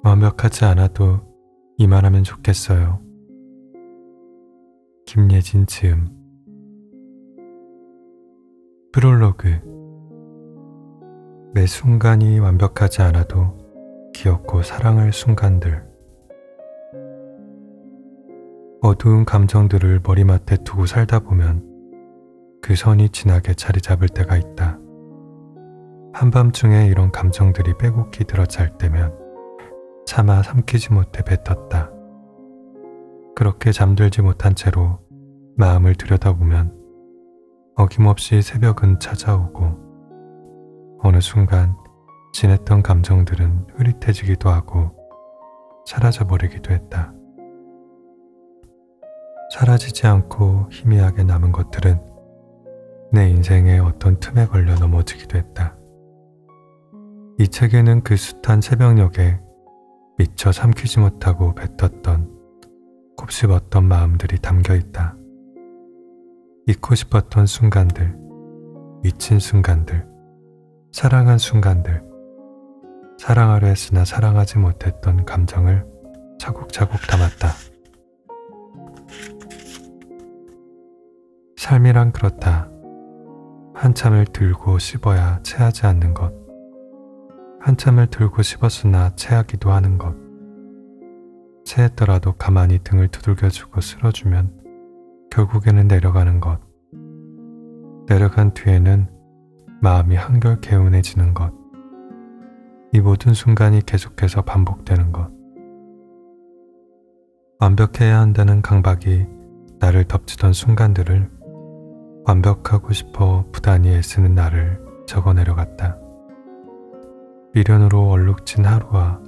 완벽하지 않아도 이만하면 좋겠어요. 김예진 지음. 프롤로그. 매 순간이 완벽하지 않아도 귀엽고 사랑할 순간들. 어두운 감정들을 머리맡에 두고 살다 보면 그 선이 진하게 자리 잡을 때가 있다. 한밤중에 이런 감정들이 빼곡히 들어찰 때면 차마 삼키지 못해 뱉었다. 그렇게 잠들지 못한 채로 마음을 들여다보면 어김없이 새벽은 찾아오고 어느 순간 진했던 감정들은 흐릿해지기도 하고 사라져버리기도 했다. 사라지지 않고 희미하게 남은 것들은 내 인생의 어떤 틈에 걸려 넘어지기도 했다. 이 책에는 그 숱한 새벽녘에 미처 삼키지 못하고 뱉었던 곱씹었던 마음들이 담겨있다. 잊고 싶었던 순간들, 미친 순간들, 사랑한 순간들, 사랑하려 했으나 사랑하지 못했던 감정을 차곡차곡 담았다. 삶이란 그렇다. 한참을 들고 씹어야 체하지 않는 것, 한참을 들고 씹었으나 체하기도 하는 것, 체했더라도 가만히 등을 두들겨주고 쓸어주면 결국에는 내려가는 것, 내려간 뒤에는 마음이 한결 개운해지는 것, 이 모든 순간이 계속해서 반복되는 것. 완벽해야 한다는 강박이 나를 덮치던 순간들을 완벽하고 싶어 부단히 애쓰는 나를 적어내려갔다. 미련으로 얼룩진 하루와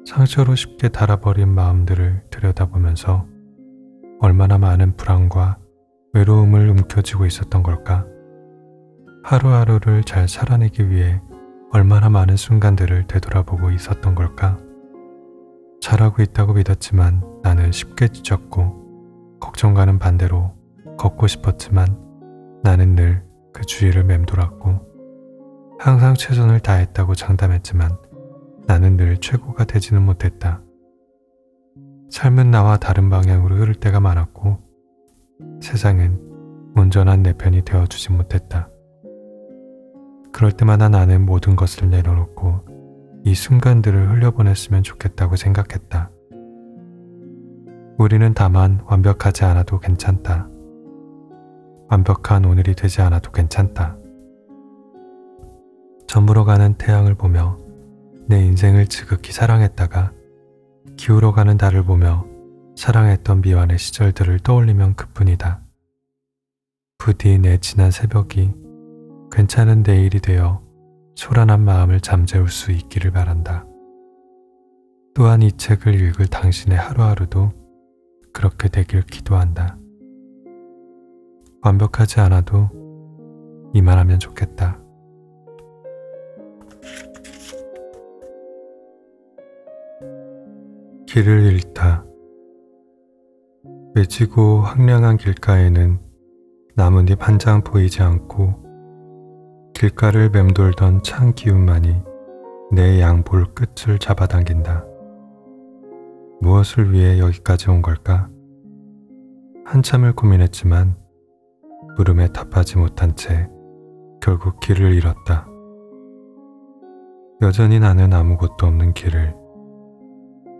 상처로 쉽게 닳아버린 마음들을 들여다보면서 얼마나 많은 불안과 외로움을 움켜쥐고 있었던 걸까? 하루하루를 잘 살아내기 위해 얼마나 많은 순간들을 되돌아보고 있었던 걸까? 잘하고 있다고 믿었지만 나는 쉽게 지쳤고 걱정과는 반대로 걷고 싶었지만 나는 늘 그 주위를 맴돌았고 항상 최선을 다했다고 장담했지만 나는 늘 최고가 되지는 못했다. 삶은 나와 다른 방향으로 흐를 때가 많았고 세상은 온전한 내 편이 되어주지 못했다. 그럴 때마다 나는 모든 것을 내려놓고 이 순간들을 흘려보냈으면 좋겠다고 생각했다. 우리는 다만 완벽하지 않아도 괜찮다. 완벽한 오늘이 되지 않아도 괜찮다. 저물어가는 태양을 보며 내 인생을 지극히 사랑했다가 기울어가는 달을 보며 사랑했던 미완의 시절들을 떠올리면 그뿐이다. 부디 내 지난 새벽이 괜찮은 내일이 되어 초란한 마음을 잠재울 수 있기를 바란다. 또한 이 책을 읽을 당신의 하루하루도 그렇게 되길 기도한다. 완벽하지 않아도 이만하면 좋겠다. 길을 잃다. 외지고 황량한 길가에는 나뭇잎 한 장 보이지 않고 길가를 맴돌던 찬 기운만이 내 양볼 끝을 잡아당긴다. 무엇을 위해 여기까지 온 걸까? 한참을 고민했지만 물음에 답하지 못한 채 결국 길을 잃었다. 여전히 나는 아무것도 없는 길을,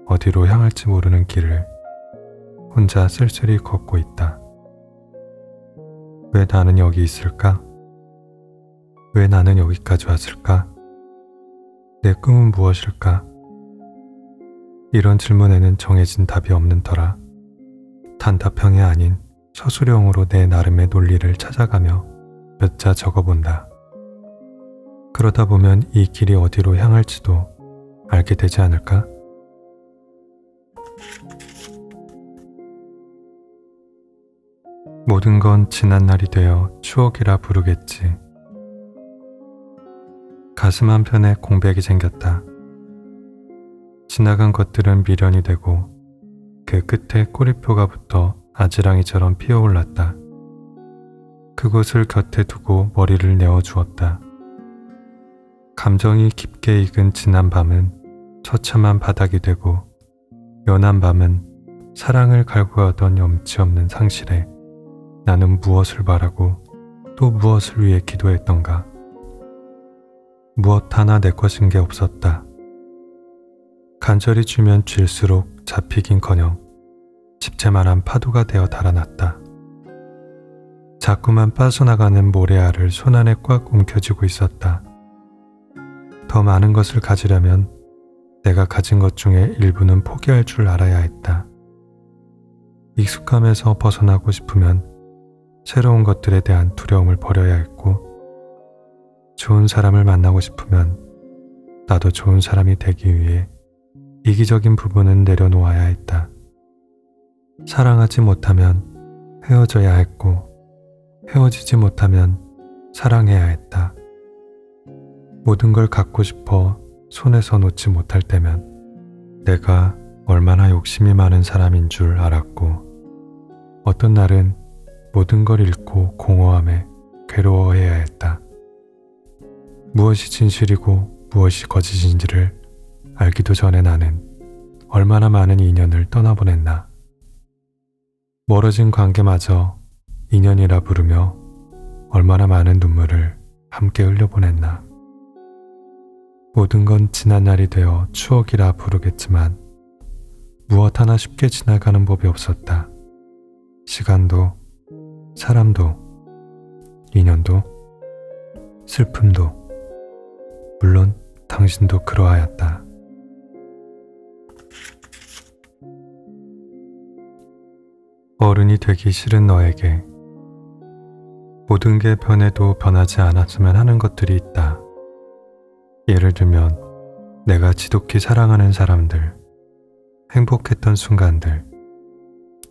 어디로 향할지 모르는 길을 혼자 쓸쓸히 걷고 있다. 왜 나는 여기 있을까? 왜 나는 여기까지 왔을까? 내 꿈은 무엇일까? 이런 질문에는 정해진 답이 없는 터라 단답형이 아닌 서술형으로 내 나름의 논리를 찾아가며 몇 자 적어본다. 그러다 보면 이 길이 어디로 향할지도 알게 되지 않을까? 모든 건 지난 날이 되어 추억이라 부르겠지. 가슴 한편에 공백이 생겼다. 지나간 것들은 미련이 되고 그 끝에 꼬리표가 붙어 아지랑이처럼 피어올랐다. 그곳을 곁에 두고 머리를 내어주었다. 감정이 깊게 익은 지난 밤은 처참한 바닥이 되고 연한 밤은 사랑을 갈구하던 염치 없는 상실에 나는 무엇을 바라고 또 무엇을 위해 기도했던가. 무엇 하나 내 것인 게 없었다. 간절히 쥐면 쥘수록 잡히긴커녕 집채만한 파도가 되어 달아났다. 자꾸만 빠져나가는 모래알을 손안에 꽉 움켜쥐고 있었다. 더 많은 것을 가지려면 내가 가진 것 중에 일부는 포기할 줄 알아야 했다. 익숙함에서 벗어나고 싶으면 새로운 것들에 대한 두려움을 버려야 했고, 좋은 사람을 만나고 싶으면 나도 좋은 사람이 되기 위해 이기적인 부분은 내려놓아야 했다. 사랑하지 못하면 헤어져야 했고, 헤어지지 못하면 사랑해야 했다. 모든 걸 갖고 싶어 손에서 놓지 못할 때면 내가 얼마나 욕심이 많은 사람인 줄 알았고, 어떤 날은 모든 걸 잃고 공허함에 괴로워해야 했다. 무엇이 진실이고 무엇이 거짓인지를 알기도 전에 나는 얼마나 많은 인연을 떠나보냈나. 멀어진 관계마저 인연이라 부르며 얼마나 많은 눈물을 함께 흘려보냈나. 모든 건 지난 날이 되어 추억이라 부르겠지만 무엇 하나 쉽게 지나가는 법이 없었다. 시간도, 사람도, 인연도, 슬픔도, 물론 당신도 그러하였다. 어른이 되기 싫은 너에게 모든 게 변해도 변하지 않았으면 하는 것들이 있다. 예를 들면 내가 지독히 사랑하는 사람들, 행복했던 순간들,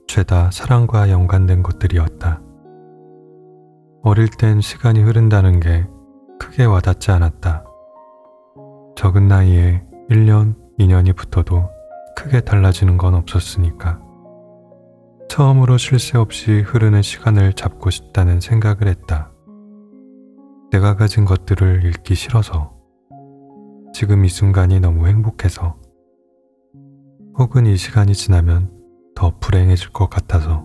죄다 사랑과 연관된 것들이었다. 어릴 땐 시간이 흐른다는 게 크게 와닿지 않았다. 적은 나이에 1년, 2년이 붙어도 크게 달라지는 건 없었으니까. 처음으로 쉴 새 없이 흐르는 시간을 잡고 싶다는 생각을 했다. 내가 가진 것들을 잃기 싫어서, 지금 이 순간이 너무 행복해서, 혹은 이 시간이 지나면 더 불행해질 것 같아서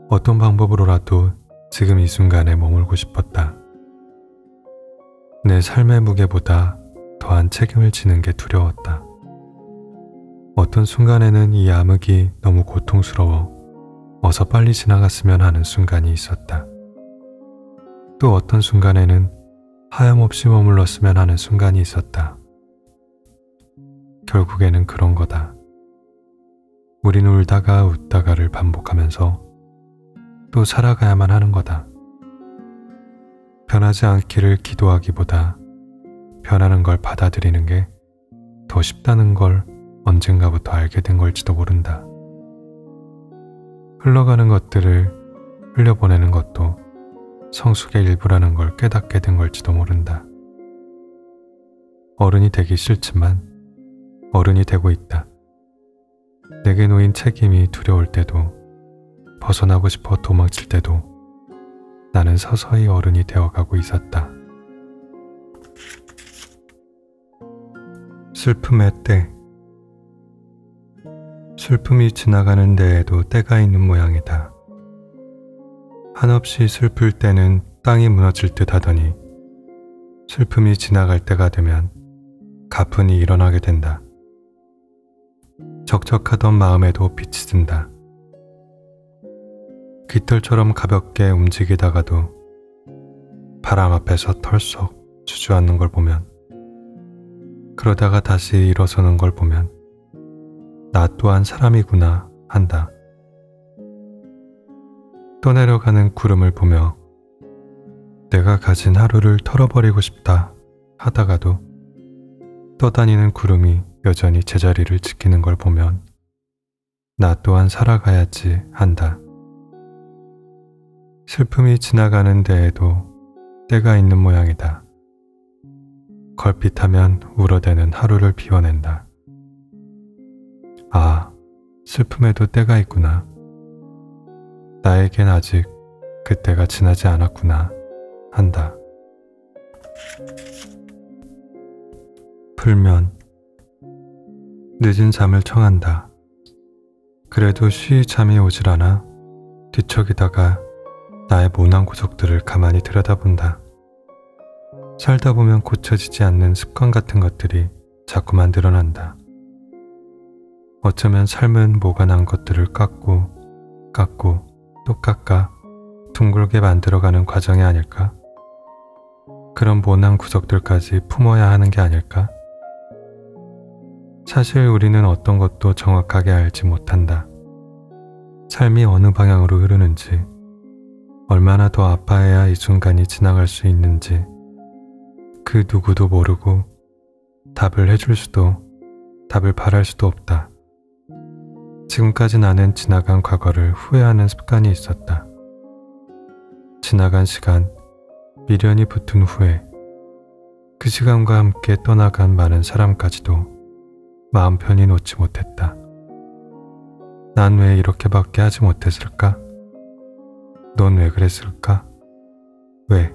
어떤 방법으로라도 지금 이 순간에 머물고 싶었다. 내 삶의 무게보다 더한 책임을 지는 게 두려웠다. 어떤 순간에는 이 암흑이 너무 고통스러워 어서 빨리 지나갔으면 하는 순간이 있었다. 또 어떤 순간에는 하염없이 머물렀으면 하는 순간이 있었다. 결국에는 그런 거다. 우린 울다가 웃다가를 반복하면서 또 살아가야만 하는 거다. 변하지 않기를 기도하기보다 변하는 걸 받아들이는 게 더 쉽다는 걸 언젠가부터 알게 된 걸지도 모른다. 흘러가는 것들을 흘려보내는 것도 성숙의 일부라는 걸 깨닫게 된 걸지도 모른다. 어른이 되기 싫지만 어른이 되고 있다. 내게 놓인 책임이 두려울 때도, 벗어나고 싶어 도망칠 때도 나는 서서히 어른이 되어가고 있었다. 슬픔의 때. 슬픔이 지나가는 데에도 때가 있는 모양이다. 한없이 슬플 때는 땅이 무너질 듯 하더니 슬픔이 지나갈 때가 되면 가뿐히 일어나게 된다. 적적하던 마음에도 빛이 든다. 깃털처럼 가볍게 움직이다가도 바람 앞에서 털썩 주저앉는 걸 보면, 그러다가 다시 일어서는 걸 보면 나 또한 사람이구나 한다. 떠내려가는 구름을 보며 내가 가진 하루를 털어버리고 싶다 하다가도 떠다니는 구름이 여전히 제자리를 지키는 걸 보면 나 또한 살아가야지 한다. 슬픔이 지나가는 데에도 때가 있는 모양이다. 걸핏하면 울어대는 하루를 비워낸다. 아, 슬픔에도 때가 있구나. 나에겐 아직 그때가 지나지 않았구나 한다. 풀면 늦은 잠을 청한다. 그래도 쉬이 잠이 오질 않아 뒤척이다가 나의 모난 구석들을 가만히 들여다본다. 살다 보면 고쳐지지 않는 습관 같은 것들이 자꾸만 늘어난다. 어쩌면 삶은 모가 난 것들을 깎고 또 깎아 둥글게 만들어가는 과정이 아닐까? 그런 모난 구석들까지 품어야 하는 게 아닐까? 사실 우리는 어떤 것도 정확하게 알지 못한다. 삶이 어느 방향으로 흐르는지, 얼마나 더 아파해야 이 순간이 지나갈 수 있는지 그 누구도 모르고 답을 해줄 수도 답을 바랄 수도 없다. 지금까지 나는 지나간 과거를 후회하는 습관이 있었다. 지나간 시간, 미련이 붙은 후에 그 시간과 함께 떠나간 많은 사람까지도 마음 편히 놓지 못했다. 난 왜 이렇게밖에 하지 못했을까? 넌 왜 그랬을까? 왜?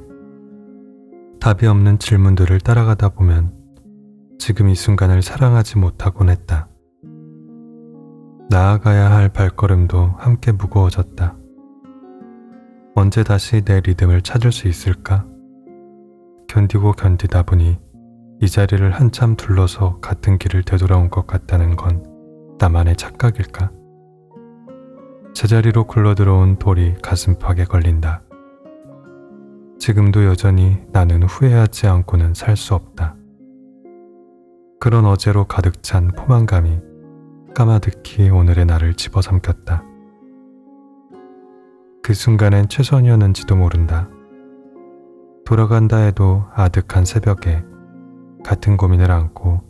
답이 없는 질문들을 따라가다 보면 지금 이 순간을 사랑하지 못하곤 했다. 나아가야 할 발걸음도 함께 무거워졌다. 언제 다시 내 리듬을 찾을 수 있을까? 견디고 견디다 보니 이 자리를 한참 둘러서 같은 길을 되돌아온 것 같다는 건 나만의 착각일까? 제자리로 굴러들어온 돌이 가슴팍에 걸린다. 지금도 여전히 나는 후회하지 않고는 살 수 없다. 그런 어제로 가득 찬 포만감이 까마득히 오늘의 나를 집어삼켰다. 그 순간엔 최선이었는지도 모른다. 돌아간다 해도 아득한 새벽에 같은 고민을 안고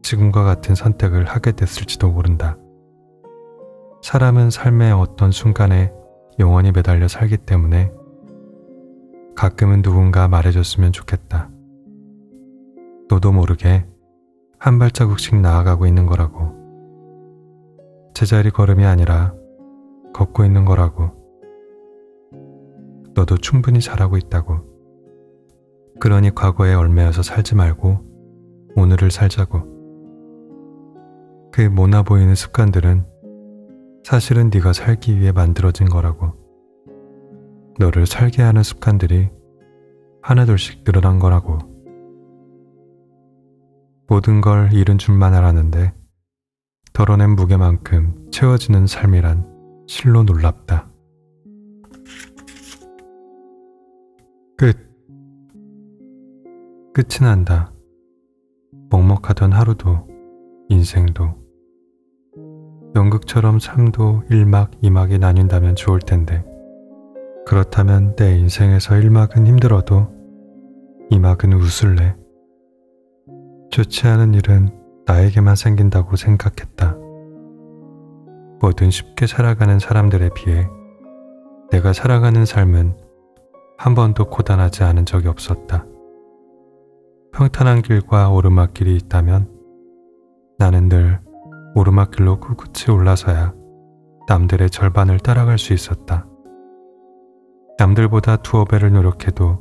지금과 같은 선택을 하게 됐을지도 모른다. 사람은 삶의 어떤 순간에 영원히 매달려 살기 때문에 가끔은 누군가 말해줬으면 좋겠다. 너도 모르게 한 발자국씩 나아가고 있는 거라고. 제자리 걸음이 아니라 걷고 있는 거라고. 너도 충분히 잘하고 있다고. 그러니 과거에 얽매여서 살지 말고 오늘을 살자고. 그 모나 보이는 습관들은 사실은 네가 살기 위해 만들어진 거라고. 너를 살게 하는 습관들이 하나둘씩 늘어난 거라고. 모든 걸 잃은 줄만 알았는데 덜어낸 무게만큼 채워지는 삶이란 실로 놀랍다. 끝. 끝이 난다. 먹먹하던 하루도 인생도 연극처럼 삶도 1막 2막이 나뉜다면 좋을 텐데 그렇다면 내 인생에서 1막은 힘들어도 2막은 웃을래. 좋지 않은 일은 나에게만 생긴다고 생각했다. 뭐든 쉽게 살아가는 사람들에 비해 내가 살아가는 삶은 한 번도 고단하지 않은 적이 없었다. 평탄한 길과 오르막길이 있다면 나는 늘 오르막길로 꿋꿋이 올라서야 남들의 절반을 따라갈 수 있었다. 남들보다 두어 배를 노력해도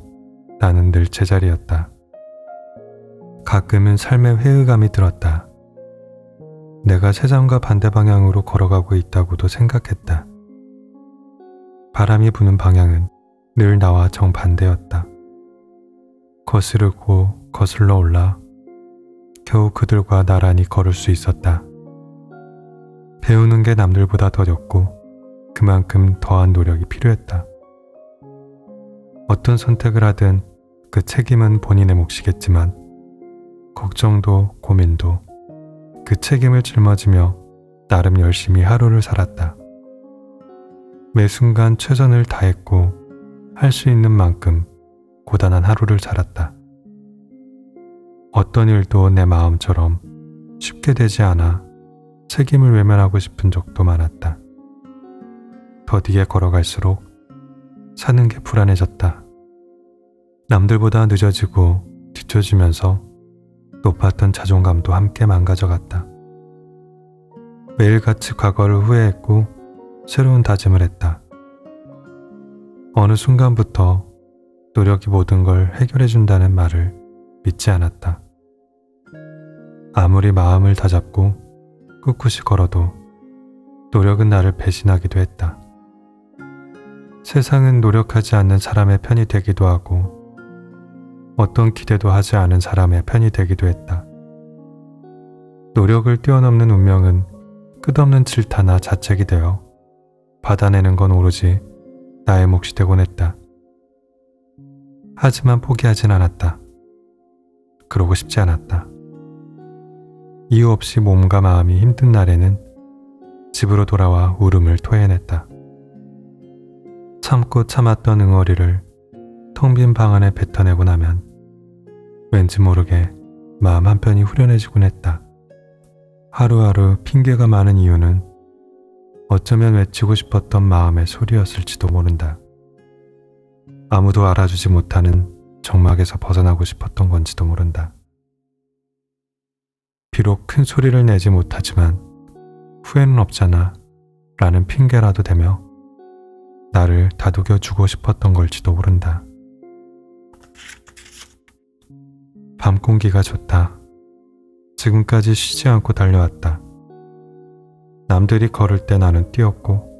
나는 늘 제자리였다. 가끔은 삶의 회의감이 들었다. 내가 세상과 반대 방향으로 걸어가고 있다고도 생각했다. 바람이 부는 방향은 늘 나와 정반대였다. 거스르고 거슬러 올라 겨우 그들과 나란히 걸을 수 있었다. 배우는 게 남들보다 더뎠고 그만큼 더한 노력이 필요했다. 어떤 선택을 하든 그 책임은 본인의 몫이겠지만 걱정도 고민도 그 책임을 짊어지며 나름 열심히 하루를 살았다. 매 순간 최선을 다했고 할 수 있는 만큼 고단한 하루를 살았다. 어떤 일도 내 마음처럼 쉽게 되지 않아 책임을 외면하고 싶은 적도 많았다. 더디게 걸어갈수록 사는 게 불안해졌다. 남들보다 늦어지고 뒤처지면서 높았던 자존감도 함께 망가져갔다. 매일같이 과거를 후회했고 새로운 다짐을 했다. 어느 순간부터 노력이 모든 걸 해결해준다는 말을 믿지 않았다. 아무리 마음을 다잡고 꿋꿋이 걸어도 노력은 나를 배신하기도 했다. 세상은 노력하지 않는 사람의 편이 되기도 하고 어떤 기대도 하지 않은 사람의 편이 되기도 했다. 노력을 뛰어넘는 운명은 끝없는 질타나 자책이 되어 받아내는 건 오로지 나의 몫이 되곤 했다. 하지만 포기하진 않았다. 그러고 싶지 않았다. 이유 없이 몸과 마음이 힘든 날에는 집으로 돌아와 울음을 토해냈다. 참고 참았던 응어리를 텅 빈 방 안에 뱉어내고 나면 왠지 모르게 마음 한편이 후련해지곤 했다. 하루하루 핑계가 많은 이유는 어쩌면 외치고 싶었던 마음의 소리였을지도 모른다. 아무도 알아주지 못하는 정막에서 벗어나고 싶었던 건지도 모른다. 비록 큰 소리를 내지 못하지만 후회는 없잖아 라는 핑계라도 대며 나를 다독여 주고 싶었던 걸지도 모른다. 밤 공기가 좋다. 지금까지 쉬지 않고 달려왔다. 남들이 걸을 때 나는 뛰었고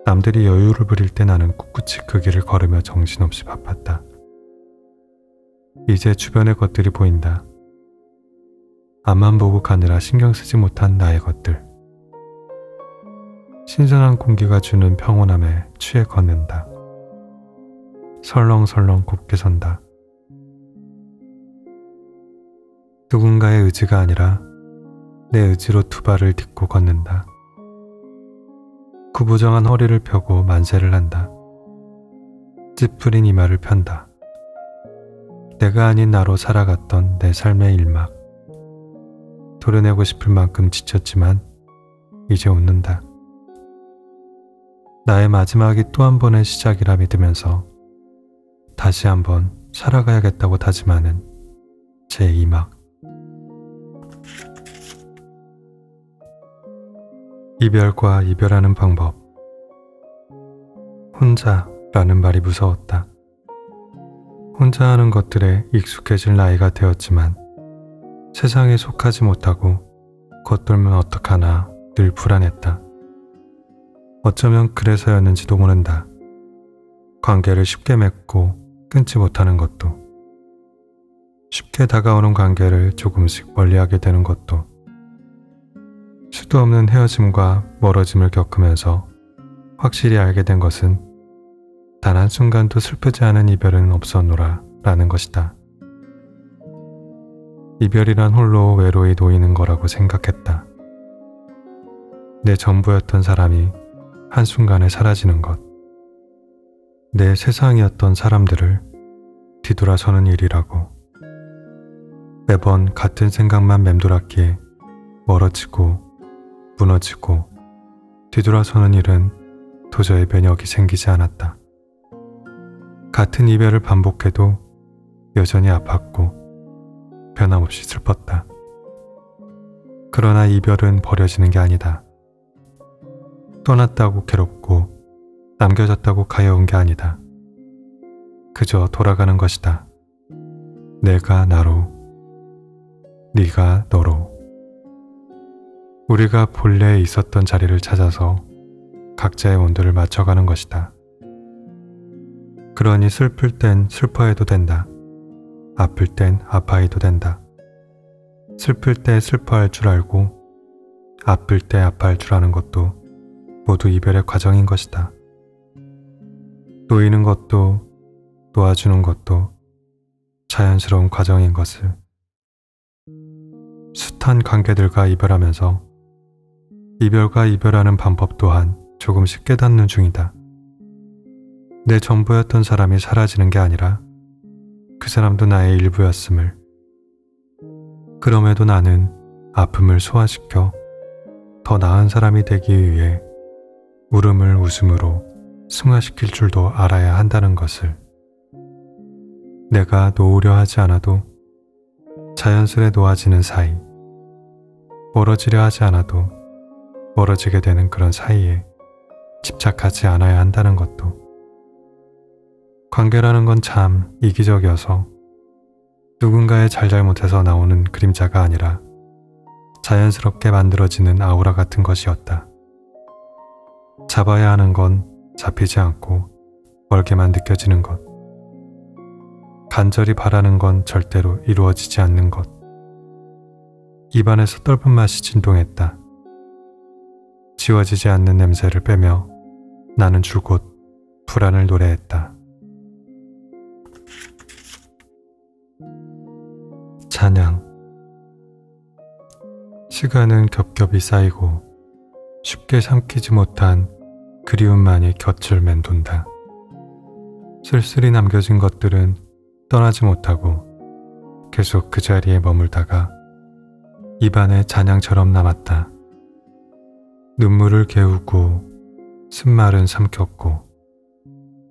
남들이 여유를 부릴 때 나는 꿋꿋이 그 길을 걸으며 정신없이 바빴다. 이제 주변의 것들이 보인다. 앞만 보고 가느라 신경 쓰지 못한 나의 것들. 신선한 공기가 주는 평온함에 취해 걷는다. 설렁설렁 곱게 선다. 누군가의 의지가 아니라 내 의지로 두 발을 딛고 걷는다. 구부정한 허리를 펴고 만세를 한다. 찌푸린 이마를 편다. 내가 아닌 나로 살아갔던 내 삶의 일막. 도려내고 싶을 만큼 지쳤지만 이제 웃는다. 나의 마지막이 또 한 번의 시작이라 믿으면서 다시 한번 살아가야겠다고 다짐하는 제 이막. 이별과 이별하는 방법. 혼자라는 말이 무서웠다. 혼자 하는 것들에 익숙해질 나이가 되었지만 세상에 속하지 못하고 겉돌면 어떡하나 늘 불안했다. 어쩌면 그래서였는지도 모른다. 관계를 쉽게 맺고 끊지 못하는 것도, 쉽게 다가오는 관계를 조금씩 멀리하게 되는 것도, 수도 없는 헤어짐과 멀어짐을 겪으면서 확실히 알게 된 것은 단 한순간도 슬프지 않은 이별은 없었노라 라는 것이다. 이별이란 홀로 외로이 놓이는 거라고 생각했다. 내 전부였던 사람이 한순간에 사라지는 것, 내 세상이었던 사람들을 뒤돌아서는 일이라고. 매번 같은 생각만 맴돌았기에 멀어지고 무너지고 뒤돌아서는 일은 도저히 면역이 생기지 않았다. 같은 이별을 반복해도 여전히 아팠고 변함없이 슬펐다. 그러나 이별은 버려지는 게 아니다. 떠났다고 괴롭고 남겨졌다고 가여운 게 아니다. 그저 돌아가는 것이다. 내가 나로, 네가 너로. 우리가 본래 있었던 자리를 찾아서 각자의 온도를 맞춰가는 것이다. 그러니 슬플 땐 슬퍼해도 된다. 아플 땐 아파해도 된다. 슬플 때 슬퍼할 줄 알고 아플 때 아파할 줄 아는 것도 모두 이별의 과정인 것이다. 놓이는 것도 놓아주는 것도 자연스러운 과정인 것을 숱한 관계들과 이별하면서 이별과 이별하는 방법 또한 조금씩 깨닫는 중이다. 내 전부였던 사람이 사라지는 게 아니라 그 사람도 나의 일부였음을. 그럼에도 나는 아픔을 소화시켜 더 나은 사람이 되기 위해 울음을 웃음으로 승화시킬 줄도 알아야 한다는 것을. 내가 놓으려 하지 않아도 자연스레 놓아지는 사이, 멀어지려 하지 않아도 멀어지게 되는 그런 사이에 집착하지 않아야 한다는 것도. 관계라는 건 참 이기적이어서 누군가의 잘잘못해서 나오는 그림자가 아니라 자연스럽게 만들어지는 아우라 같은 것이었다. 잡아야 하는 건 잡히지 않고 멀게만 느껴지는 것. 간절히 바라는 건 절대로 이루어지지 않는 것. 입안에서 떫은 맛이 진동했다. 지워지지 않는 냄새를 빼며 나는 줄곧 불안을 노래했다. 찬양. 시간은 겹겹이 쌓이고 쉽게 삼키지 못한 그리움만이 곁을 맴돈다. 쓸쓸히 남겨진 것들은 떠나지 못하고 계속 그 자리에 머물다가 입안에 잔향처럼 남았다. 눈물을 개우고 쓴말은 삼켰고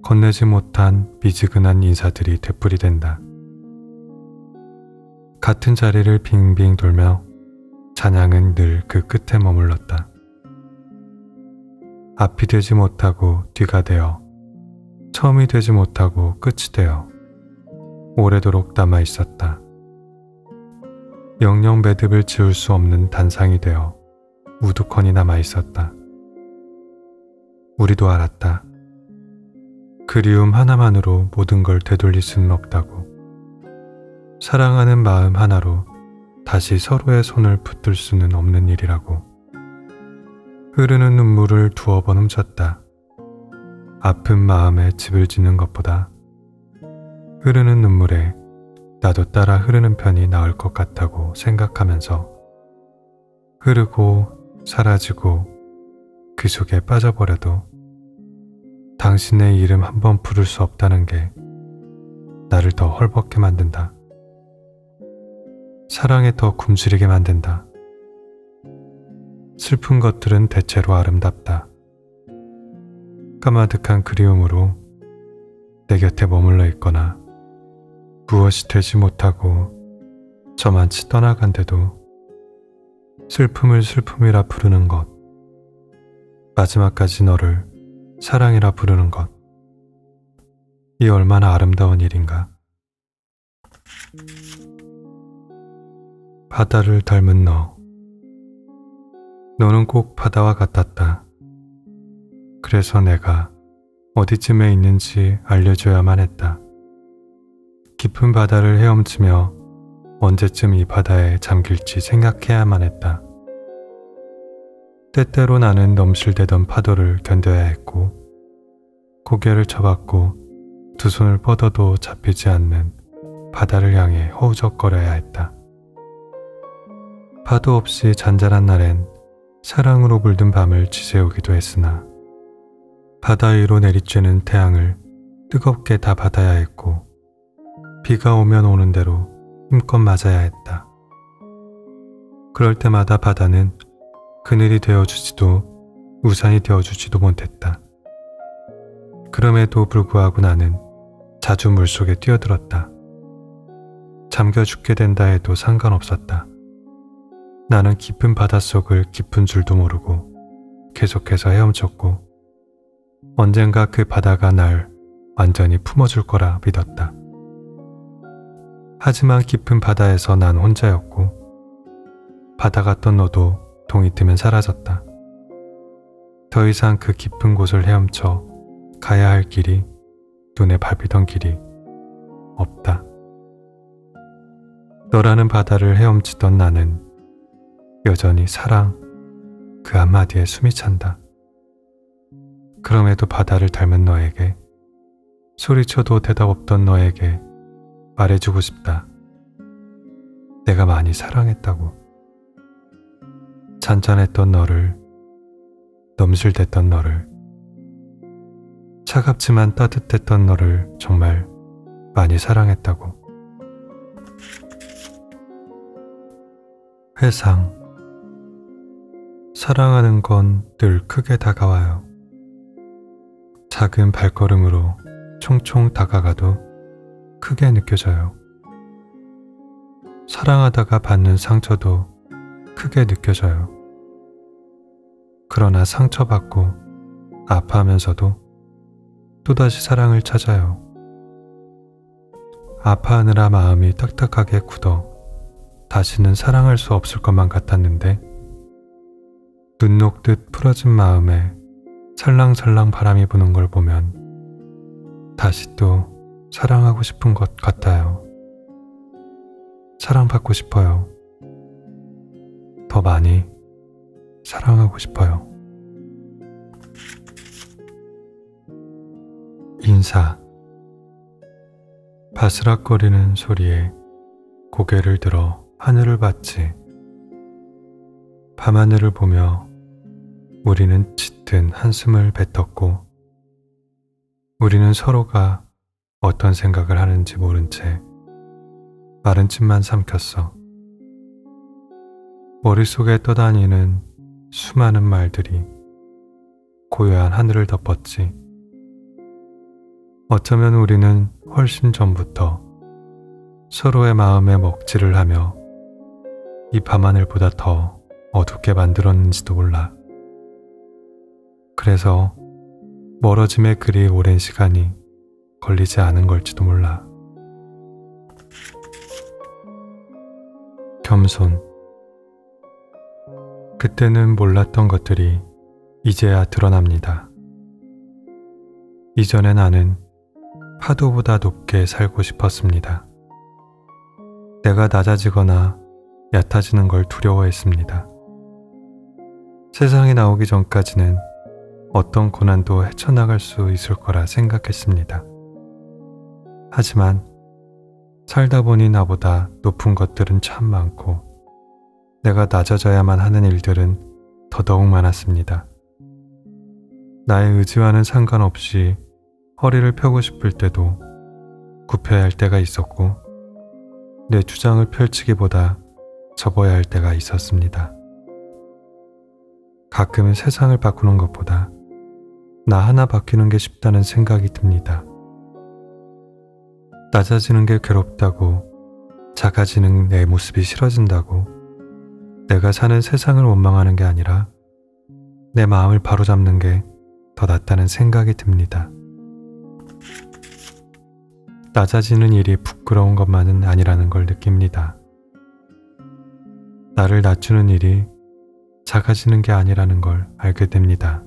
건네지 못한 미지근한 인사들이 되풀이된다. 같은 자리를 빙빙 돌며 잔향은 늘 그 끝에 머물렀다. 앞이 되지 못하고 뒤가 되어 처음이 되지 못하고 끝이 되어 오래도록 남아 있었다. 영영 매듭을 지을 수 없는 단상이 되어 우두커니 남아 있었다. 우리도 알았다. 그리움 하나만으로 모든 걸 되돌릴 수는 없다고. 사랑하는 마음 하나로 다시 서로의 손을 붙들 수는 없는 일이라고. 흐르는 눈물을 두어 번 훔쳤다. 아픈 마음에 집을 짓는 것보다 흐르는 눈물에 나도 따라 흐르는 편이 나을 것 같다고 생각하면서 흐르고 사라지고 그 속에 빠져버려도 당신의 이름 한 번 부를 수 없다는 게 나를 더 헐벗게 만든다. 사랑에 더 굶주리게 만든다. 슬픈 것들은 대체로 아름답다. 까마득한 그리움으로 내 곁에 머물러 있거나 무엇이 되지 못하고 저만치 떠나간데도 슬픔을 슬픔이라 부르는 것, 마지막까지 너를 사랑이라 부르는 것, 이 얼마나 아름다운 일인가. 바다를 닮은 너는 꼭 바다와 같았다. 그래서 내가 어디쯤에 있는지 알려줘야만 했다. 깊은 바다를 헤엄치며 언제쯤 이 바다에 잠길지 생각해야만 했다. 때때로 나는 넘실대던 파도를 견뎌야 했고 고개를 쳐박고 두 손을 뻗어도 잡히지 않는 바다를 향해 허우적거려야 했다. 파도 없이 잔잔한 날엔 사랑으로 물든 밤을 지새우기도 했으나 바다 위로 내리쬐는 태양을 뜨겁게 다 받아야 했고 비가 오면 오는 대로 힘껏 맞아야 했다. 그럴 때마다 바다는 그늘이 되어주지도 우산이 되어주지도 못했다. 그럼에도 불구하고 나는 자주 물속에 뛰어들었다. 잠겨 죽게 된다 해도 상관없었다. 나는 깊은 바닷속을 깊은 줄도 모르고 계속해서 헤엄쳤고 언젠가 그 바다가 날 완전히 품어줄 거라 믿었다. 하지만 깊은 바다에서 난 혼자였고 바다 같던 너도 동이 트면 사라졌다. 더 이상 그 깊은 곳을 헤엄쳐 가야 할 길이, 눈에 밟히던 길이 없다. 너라는 바다를 헤엄치던 나는 여전히 사랑 그 한마디에 숨이 찬다. 그럼에도 바다를 닮은 너에게, 소리쳐도 대답 없던 너에게 말해주고 싶다. 내가 많이 사랑했다고. 잔잔했던 너를, 넘실댔던 너를, 차갑지만 따뜻했던 너를 정말 많이 사랑했다고. 회상. 사랑하는 건 늘 크게 다가와요. 작은 발걸음으로 총총 다가가도 크게 느껴져요. 사랑하다가 받는 상처도 크게 느껴져요. 그러나 상처받고 아파하면서도 또다시 사랑을 찾아요. 아파하느라 마음이 딱딱하게 굳어 다시는 사랑할 수 없을 것만 같았는데 눈 녹듯 풀어진 마음에 살랑살랑 바람이 부는 걸 보면 다시 또 사랑하고 싶은 것 같아요. 사랑받고 싶어요. 더 많이 사랑하고 싶어요. 인사. 바스락거리는 소리에 고개를 들어 하늘을 봤지. 밤하늘을 보며 우리는 짙은 한숨을 뱉었고 우리는 서로가 어떤 생각을 하는지 모른 채 마른 침만 삼켰어. 머릿속에 떠다니는 수많은 말들이 고요한 하늘을 덮었지. 어쩌면 우리는 훨씬 전부터 서로의 마음에 먹칠을 하며 이 밤하늘보다 더 어둡게 만들었는지도 몰라. 그래서 멀어짐에 그리 오랜 시간이 걸리지 않은 걸지도 몰라. 겸손. 그때는 몰랐던 것들이 이제야 드러납니다. 이전에 나는 파도보다 높게 살고 싶었습니다. 내가 낮아지거나 얕아지는 걸 두려워했습니다. 세상에 나오기 전까지는 어떤 고난도 헤쳐나갈 수 있을 거라 생각했습니다. 하지만 살다 보니 나보다 높은 것들은 참 많고 내가 낮아져야만 하는 일들은 더더욱 많았습니다. 나의 의지와는 상관없이 허리를 펴고 싶을 때도 굽혀야 할 때가 있었고 내 주장을 펼치기보다 접어야 할 때가 있었습니다. 가끔은 세상을 바꾸는 것보다 나 하나 바뀌는 게 쉽다는 생각이 듭니다. 낮아지는 게 괴롭다고, 작아지는 내 모습이 싫어진다고 내가 사는 세상을 원망하는 게 아니라 내 마음을 바로잡는 게 더 낫다는 생각이 듭니다. 낮아지는 일이 부끄러운 것만은 아니라는 걸 느낍니다. 나를 낮추는 일이 작아지는 게 아니라는 걸 알게 됩니다.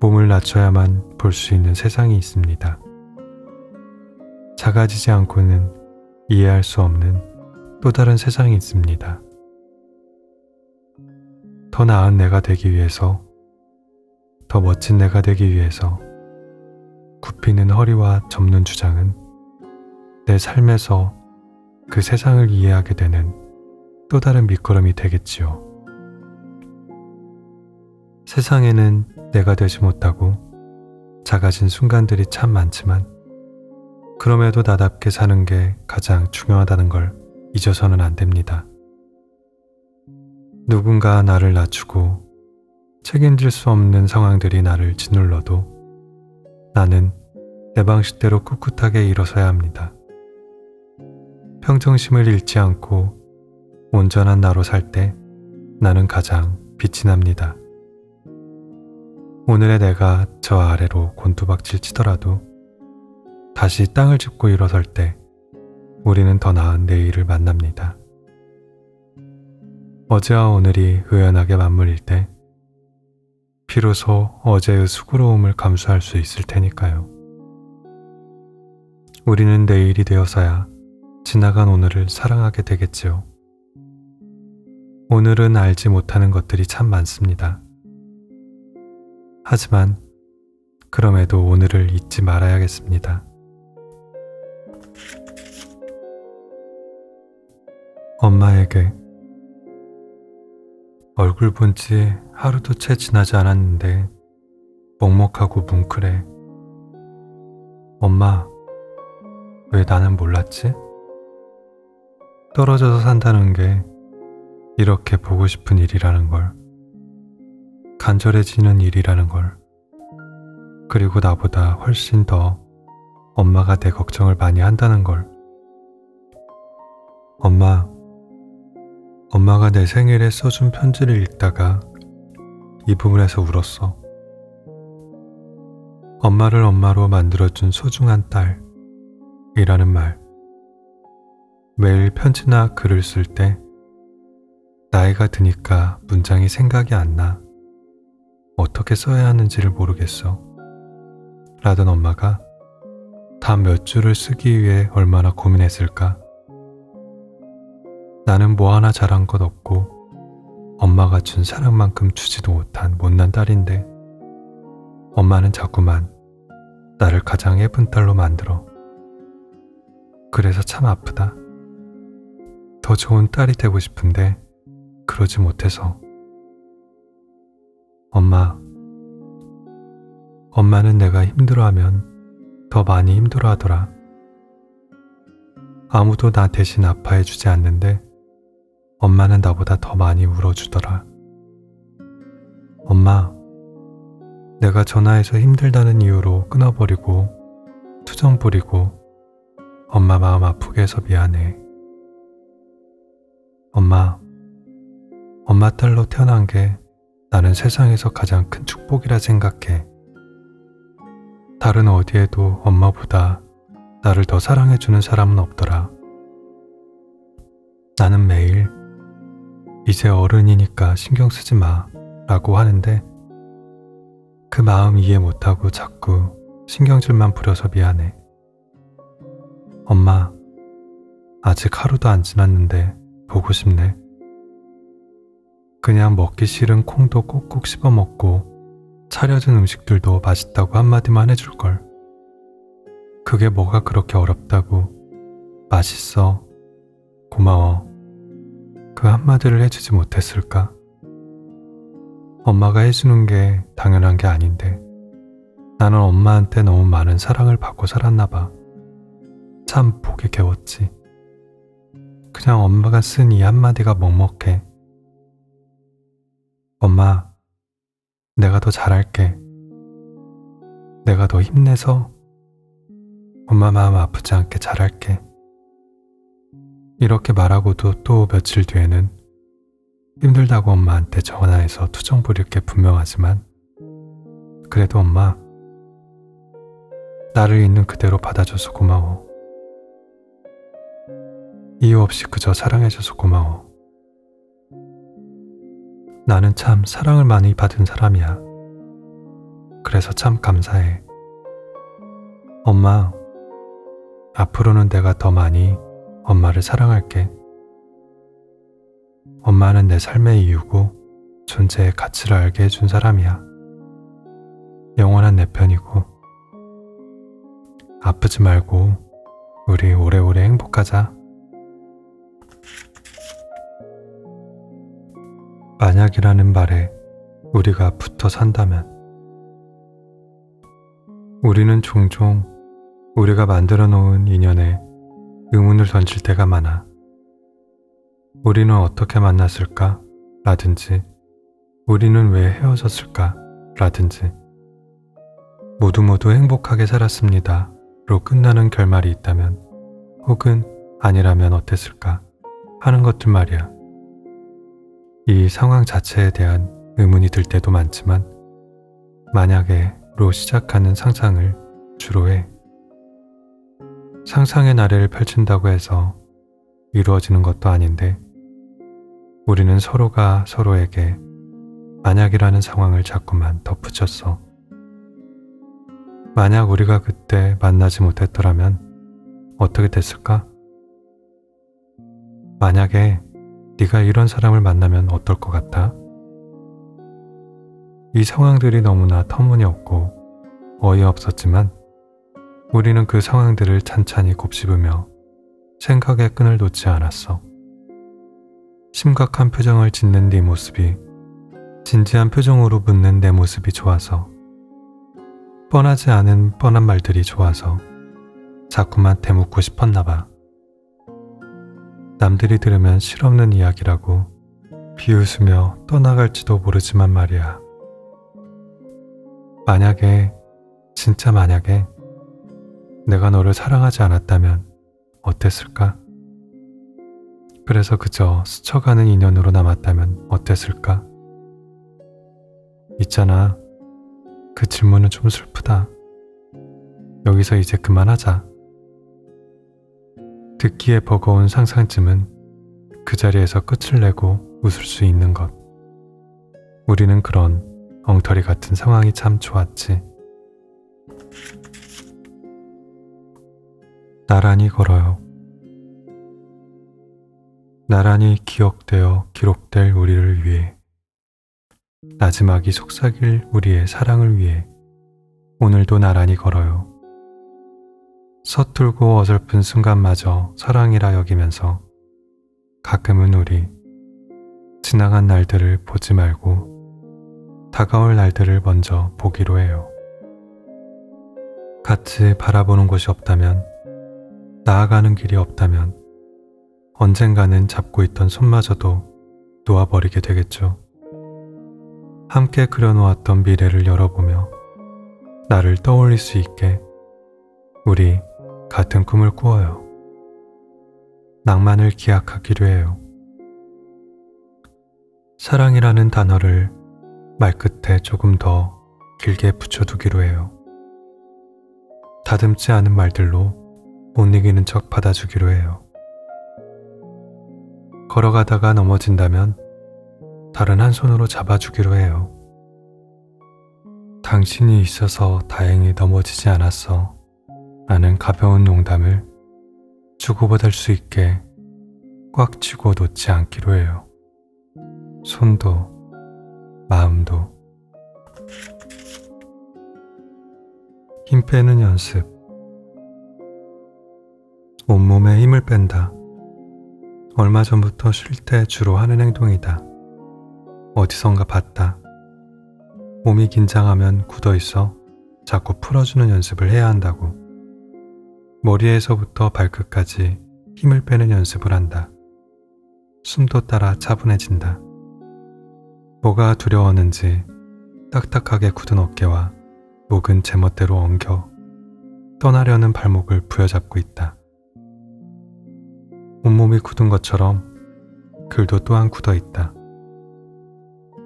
몸을 낮춰야만 볼 수 있는 세상이 있습니다. 작아지지 않고는 이해할 수 없는 또 다른 세상이 있습니다. 더 나은 내가 되기 위해서, 더 멋진 내가 되기 위해서 굽히는 허리와 접는 주장은 내 삶에서 그 세상을 이해하게 되는 또 다른 밑거름이 되겠지요. 세상에는 내가 되지 못하고 작아진 순간들이 참 많지만 그럼에도 나답게 사는 게 가장 중요하다는 걸 잊어서는 안 됩니다. 누군가 나를 낮추고 책임질 수 없는 상황들이 나를 짓눌러도 나는 내 방식대로 꿋꿋하게 일어서야 합니다. 평정심을 잃지 않고 온전한 나로 살 때 나는 가장 빛이 납니다. 오늘의 내가 저 아래로 곤두박질 치더라도 다시 땅을 짚고 일어설 때 우리는 더 나은 내일을 만납니다. 어제와 오늘이 의연하게 맞물릴 때 비로소 어제의 수고로움을 감수할 수 있을 테니까요. 우리는 내일이 되어서야 지나간 오늘을 사랑하게 되겠지요. 오늘은 알지 못하는 것들이 참 많습니다. 하지만 그럼에도 오늘을 잊지 말아야겠습니다. 엄마에게. 얼굴 본 지 하루도 채 지나지 않았는데 먹먹하고 뭉클해. 엄마, 왜 나는 몰랐지? 떨어져서 산다는 게 이렇게 보고 싶은 일이라는 걸, 간절해지는 일이라는 걸, 그리고 나보다 훨씬 더 엄마가 내 걱정을 많이 한다는 걸. 엄마가 내 생일에 써준 편지를 읽다가 이 부분에서 울었어. 엄마를 엄마로 만들어준 소중한 딸이라는 말. 매일 편지나 글을 쓸 때 나이가 드니까 문장이 생각이 안 나. 어떻게 써야 하는지를 모르겠어. 라던 엄마가 단 몇 줄을 쓰기 위해 얼마나 고민했을까? 나는 뭐 하나 잘한 것 없고 엄마가 준 사랑만큼 주지도 못한 못난 딸인데 엄마는 자꾸만 나를 가장 예쁜 딸로 만들어. 그래서 참 아프다. 더 좋은 딸이 되고 싶은데 그러지 못해서. 엄마는 내가 힘들어하면 더 많이 힘들어하더라. 아무도 나 대신 아파해주지 않는데 엄마는 나보다 더 많이 울어주더라. 엄마, 내가 전화해서 힘들다는 이유로 끊어버리고 투정 부리고 엄마 마음 아프게 해서 미안해. 엄마 딸로 태어난 게 나는 세상에서 가장 큰 축복이라 생각해. 다른 어디에도 엄마보다 나를 더 사랑해주는 사람은 없더라. 나는 매일 이제 어른이니까 신경 쓰지 마 라고 하는데 그 마음 이해 못하고 자꾸 신경질만 부려서 미안해. 엄마, 아직 하루도 안 지났는데 보고 싶네. 그냥 먹기 싫은 콩도 꼭꼭 씹어 먹고 차려진 음식들도 맛있다고 한마디만 해줄걸. 그게 뭐가 그렇게 어렵다고 맛있어, 고마워 그 한마디를 해주지 못했을까? 엄마가 해주는 게 당연한 게 아닌데 나는 엄마한테 너무 많은 사랑을 받고 살았나 봐. 참 보기 개웠지. 그냥 엄마가 쓴 이 한마디가 먹먹해. 엄마, 내가 더 잘할게. 내가 더 힘내서 엄마 마음 아프지 않게 잘할게. 이렇게 말하고도 또 며칠 뒤에는 힘들다고 엄마한테 전화해서 투정 부릴 게 분명하지만 그래도 엄마, 나를 있는 그대로 받아줘서 고마워. 이유 없이 그저 사랑해줘서 고마워. 나는 참 사랑을 많이 받은 사람이야. 그래서 참 감사해. 엄마, 앞으로는 내가 더 많이 엄마를 사랑할게. 엄마는 내 삶의 이유고 존재의 가치를 알게 해준 사람이야. 영원한 내 편이고. 아프지 말고 우리 오래오래 행복하자. 만약이라는 말에 우리가 붙어 산다면 우리는 종종 우리가 만들어 놓은 인연에 의문을 던질 때가 많아. 우리는 어떻게 만났을까? 라든지 우리는 왜 헤어졌을까? 라든지 모두 행복하게 살았습니다. 로 끝나는 결말이 있다면 혹은 아니라면 어땠을까? 하는 것들 말이야. 이 상황 자체에 대한 의문이 들 때도 많지만 만약에로 시작하는 상상을 주로 해. 상상의 나래를 펼친다고 해서 이루어지는 것도 아닌데 우리는 서로가 서로에게 만약이라는 상황을 자꾸만 덧붙였어. 만약 우리가 그때 만나지 못했더라면 어떻게 됐을까? 만약에 네가 이런 사람을 만나면 어떨 것 같아? 이 상황들이 너무나 터무니없고 어이없었지만 우리는 그 상황들을 찬찬히 곱씹으며 생각의 끈을 놓지 않았어. 심각한 표정을 짓는 네 모습이 진지한 표정으로 묻는 내 모습이 좋아서, 뻔하지 않은 뻔한 말들이 좋아서 자꾸만 대묻고 싶었나 봐. 남들이 들으면 실없는 이야기라고 비웃으며 떠나갈지도 모르지만 말이야. 만약에, 진짜 만약에 내가 너를 사랑하지 않았다면 어땠을까? 그래서 그저 스쳐가는 인연으로 남았다면 어땠을까? 있잖아, 그 질문은 좀 슬프다. 여기서 이제 그만하자. 듣기에 버거운 상상쯤은 그 자리에서 끝을 내고 웃을 수 있는 것. 우리는 그런 엉터리 같은 상황이 참 좋았지. 나란히 걸어요. 나란히 기억되어 기록될 우리를 위해, 나지막이 속삭일 우리의 사랑을 위해 오늘도 나란히 걸어요. 서툴고 어설픈 순간마저 사랑이라 여기면서 가끔은 우리 지나간 날들을 보지 말고 다가올 날들을 먼저 보기로 해요. 같이 바라보는 곳이 없다면, 나아가는 길이 없다면 언젠가는 잡고 있던 손마저도 놓아버리게 되겠죠. 함께 그려놓았던 미래를 열어보며 나를 떠올릴 수 있게 우리 같은 꿈을 꾸어요. 낭만을 기약하기로 해요. 사랑이라는 단어를 말끝에 조금 더 길게 붙여두기로 해요. 다듬지 않은 말들로 못 이기는 척 받아주기로 해요. 걸어가다가 넘어진다면 다른 한 손으로 잡아주기로 해요. 당신이 있어서 다행히 넘어지지 않았어 라는 가벼운 농담을 주고받을 수 있게 꽉 쥐고 놓지 않기로 해요. 손도 마음도. 힘 빼는 연습. 온몸에 힘을 뺀다. 얼마 전부터 쉴 때 주로 하는 행동이다. 어디선가 봤다. 몸이 긴장하면 굳어있어 자꾸 풀어주는 연습을 해야 한다고. 머리에서부터 발끝까지 힘을 빼는 연습을 한다. 숨도 따라 차분해진다. 뭐가 두려웠는지 딱딱하게 굳은 어깨와 목은 제멋대로 엉겨 떠나려는 발목을 부여잡고 있다. 온몸이 굳은 것처럼 글도 또한 굳어 있다.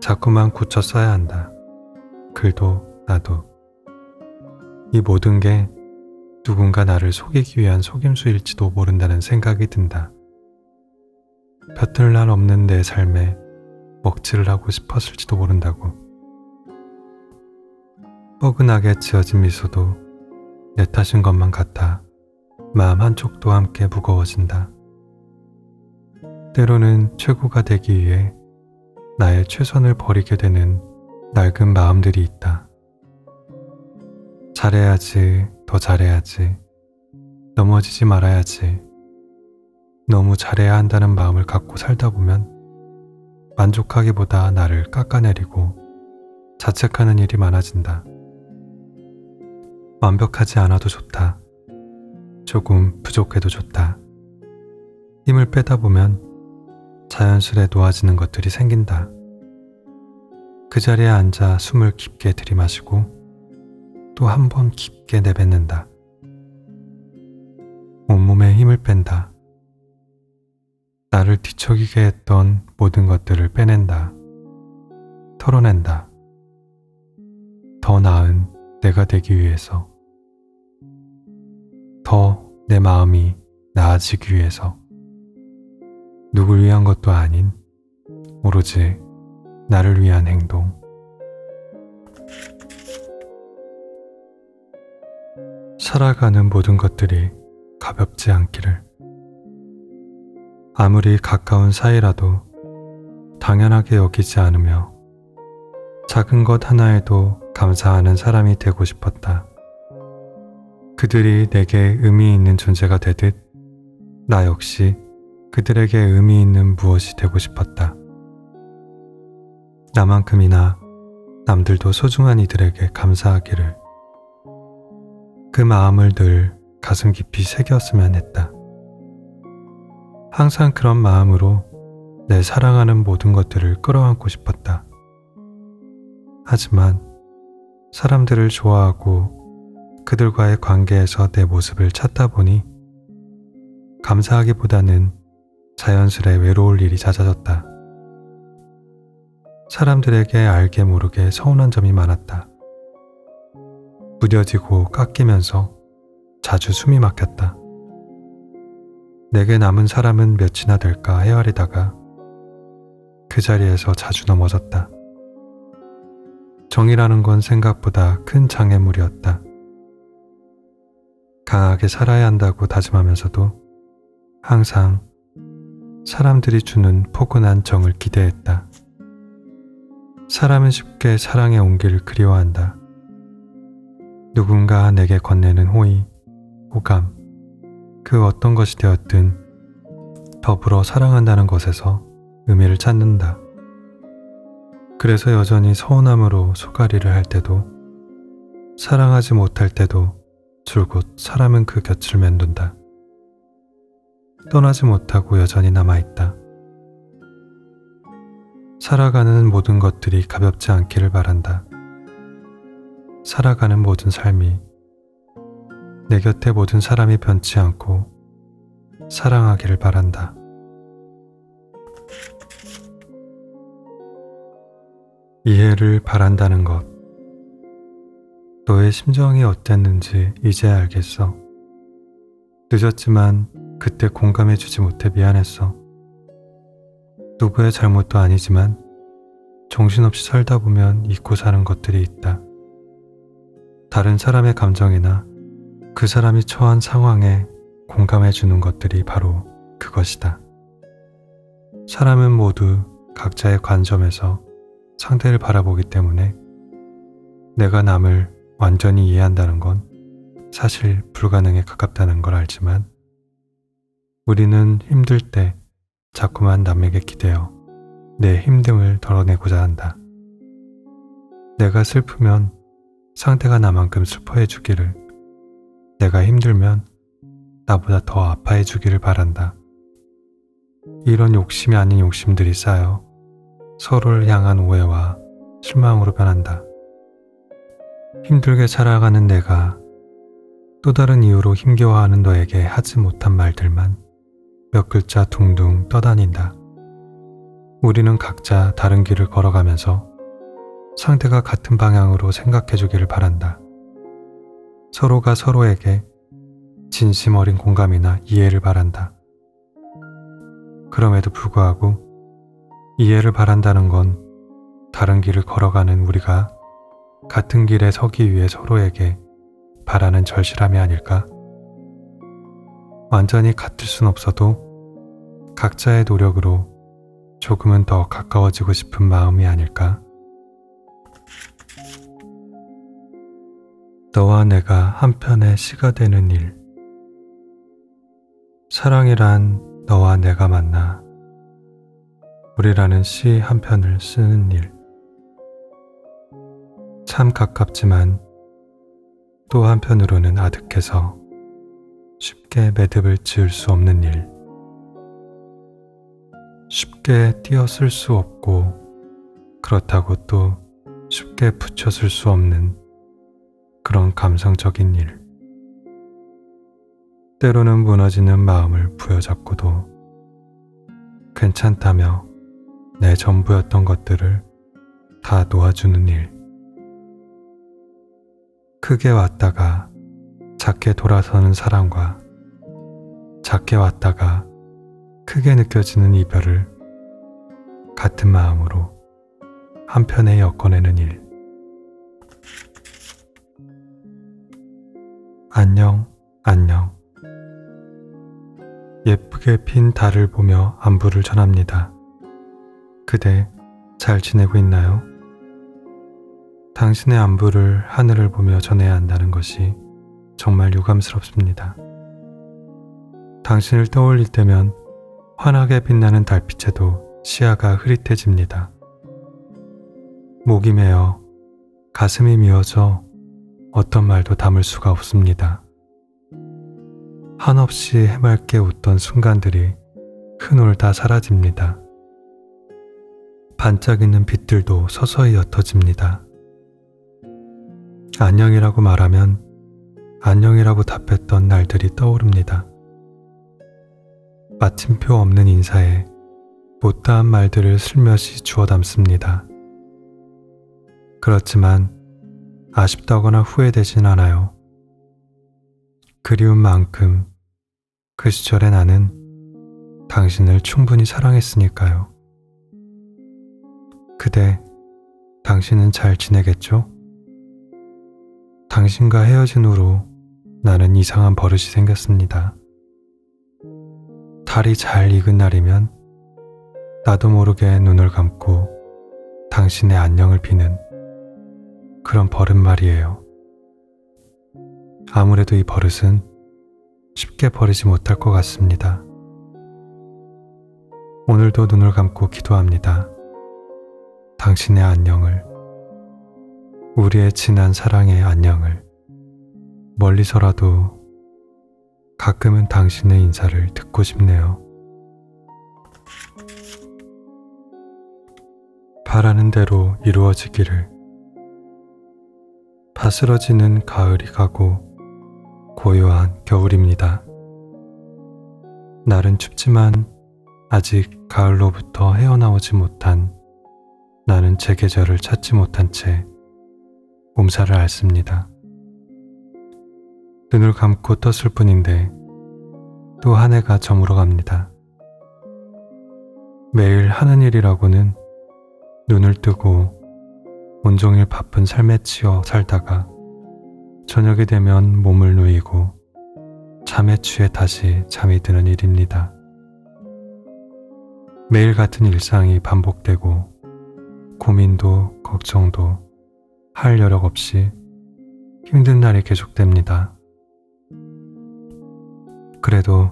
자꾸만 굳혀 써야 한다. 글도 나도. 이 모든 게 누군가 나를 속이기 위한 속임수일지도 모른다는 생각이 든다. 볕들 날 없는 내 삶에 먹칠을 하고 싶었을지도 모른다고. 뻐근하게 지어진 미소도 내 탓인 것만 같아 마음 한쪽도 함께 무거워진다. 때로는 최고가 되기 위해 나의 최선을 버리게 되는 낡은 마음들이 있다. 잘해야지, 더 잘해야지, 넘어지지 말아야지. 너무 잘해야 한다는 마음을 갖고 살다 보면 만족하기보다 나를 깎아내리고 자책하는 일이 많아진다. 완벽하지 않아도 좋다. 조금 부족해도 좋다. 힘을 빼다 보면 자연스레 놓아지는 것들이 생긴다. 그 자리에 앉아 숨을 깊게 들이마시고 또 한 번 깊게 내뱉는다. 온몸에 힘을 뺀다. 나를 뒤척이게 했던 모든 것들을 빼낸다. 털어낸다. 더 나은 내가 되기 위해서. 더 내 마음이 나아지기 위해서. 누굴 위한 것도 아닌 오로지 나를 위한 행동. 살아가는 모든 것들이 가볍지 않기를. 아무리 가까운 사이라도 당연하게 여기지 않으며 작은 것 하나에도 감사하는 사람이 되고 싶었다. 그들이 내게 의미 있는 존재가 되듯 나 역시 그들에게 의미 있는 무엇이 되고 싶었다. 나만큼이나 남들도 소중한 이들에게 감사하기를. 그 마음을 늘 가슴 깊이 새겼으면 했다. 항상 그런 마음으로 내 사랑하는 모든 것들을 끌어안고 싶었다. 하지만 사람들을 좋아하고 그들과의 관계에서 내 모습을 찾다 보니 감사하기보다는 자연스레 외로울 일이 잦아졌다. 사람들에게 알게 모르게 서운한 점이 많았다. 무뎌지고 깎이면서 자주 숨이 막혔다. 내게 남은 사람은 몇이나 될까 헤아리다가 그 자리에서 자주 넘어졌다. 정이라는 건 생각보다 큰 장애물이었다. 강하게 살아야 한다고 다짐하면서도 항상 사람들이 주는 포근한 정을 기대했다. 사람은 쉽게 사랑의 온기를 그리워한다. 누군가 내게 건네는 호의, 호감, 그 어떤 것이 되었든 더불어 사랑한다는 것에서 의미를 찾는다. 그래서 여전히 서운함으로 소가리를 할 때도, 사랑하지 못할 때도 줄곧 사람은 그 곁을 맴돈다. 떠나지 못하고 여전히 남아있다. 살아가는 모든 것들이 가볍지 않기를 바란다. 살아가는 모든 삶이 내 곁에 모든 사람이 변치 않고 사랑하기를 바란다. 이해를 바란다는 것. 너의 심정이 어땠는지 이제야 알겠어. 늦었지만 그때 공감해주지 못해 미안했어. 누구의 잘못도 아니지만 정신없이 살다 보면 잊고 사는 것들이 있다. 다른 사람의 감정이나 그 사람이 처한 상황에 공감해주는 것들이 바로 그것이다. 사람은 모두 각자의 관점에서 상대를 바라보기 때문에 내가 남을 완전히 이해한다는 건 사실 불가능에 가깝다는 걸 알지만 우리는 힘들 때 자꾸만 남에게 기대어 내 힘듦을 덜어내고자 한다. 내가 슬프면 상대가 나만큼 슬퍼해 주기를, 내가 힘들면 나보다 더 아파해 주기를 바란다. 이런 욕심이 아닌 욕심들이 쌓여 서로를 향한 오해와 실망으로 변한다. 힘들게 살아가는 내가 또 다른 이유로 힘겨워하는 너에게 하지 못한 말들만 몇 글자 둥둥 떠다닌다. 우리는 각자 다른 길을 걸어가면서 상대가 같은 방향으로 생각해 주기를 바란다. 서로가 서로에게 진심 어린 공감이나 이해를 바란다. 그럼에도 불구하고 이해를 바란다는 건 다른 길을 걸어가는 우리가 같은 길에 서기 위해 서로에게 바라는 절실함이 아닐까? 완전히 같을 순 없어도 각자의 노력으로 조금은 더 가까워지고 싶은 마음이 아닐까? 너와 내가 한편의 시가 되는 일. 사랑이란 너와 내가 만나 우리라는 시 한 편을 쓰는 일. 참 가깝지만 또 한편으로는 아득해서 쉽게 매듭을 지을 수 없는 일. 쉽게 띄어 쓸 수 없고 그렇다고 또 쉽게 붙여 쓸 수 없는 그런 감성적인 일. 때로는 무너지는 마음을 부여잡고도 괜찮다며 내 전부였던 것들을 다 놓아주는 일. 크게 왔다가 작게 돌아서는 사랑과 작게 왔다가 크게 느껴지는 이별을 같은 마음으로 한편에 엮어내는 일. 안녕, 안녕. 예쁘게 핀 달을 보며 안부를 전합니다. 그대 잘 지내고 있나요? 당신의 안부를 하늘을 보며 전해야 한다는 것이 정말 유감스럽습니다. 당신을 떠올릴 때면 환하게 빛나는 달빛에도 시야가 흐릿해집니다. 목이 메어 가슴이 미어져 어떤 말도 담을 수가 없습니다. 한없이 해맑게 웃던 순간들이 흐물다 사라집니다. 반짝이는 빛들도 서서히 옅어집니다. 안녕이라고 말하면 안녕이라고 답했던 날들이 떠오릅니다. 마침표 없는 인사에 못다한 말들을 슬며시 주워 담습니다. 그렇지만 아쉽다거나 후회되진 않아요. 그리운 만큼 그 시절의 나는 당신을 충분히 사랑했으니까요. 그대, 당신은 잘 지내겠죠? 당신과 헤어진 후로 나는 이상한 버릇이 생겼습니다. 달이 잘 익은 날이면 나도 모르게 눈을 감고 당신의 안녕을 비는 그런 버릇 말이에요. 아무래도 이 버릇은 쉽게 버리지 못할 것 같습니다. 오늘도 눈을 감고 기도합니다. 당신의 안녕을, 우리의 진한 사랑의 안녕을, 멀리서라도 가끔은 당신의 인사를 듣고 싶네요. 바라는 대로 이루어지기를. 바스러지는 가을이 가고 고요한 겨울입니다. 날은 춥지만 아직 가을로부터 헤어나오지 못한 나는 제 계절을 찾지 못한 채 몸살을 앓습니다. 눈을 감고 떴을 뿐인데 또 한 해가 저물어 갑니다. 매일 하는 일이라고는 눈을 뜨고 온종일 바쁜 삶에 치여 살다가 저녁이 되면 몸을 누이고 잠에 취해 다시 잠이 드는 일입니다. 매일 같은 일상이 반복되고 고민도 걱정도 할 여력 없이 힘든 날이 계속됩니다. 그래도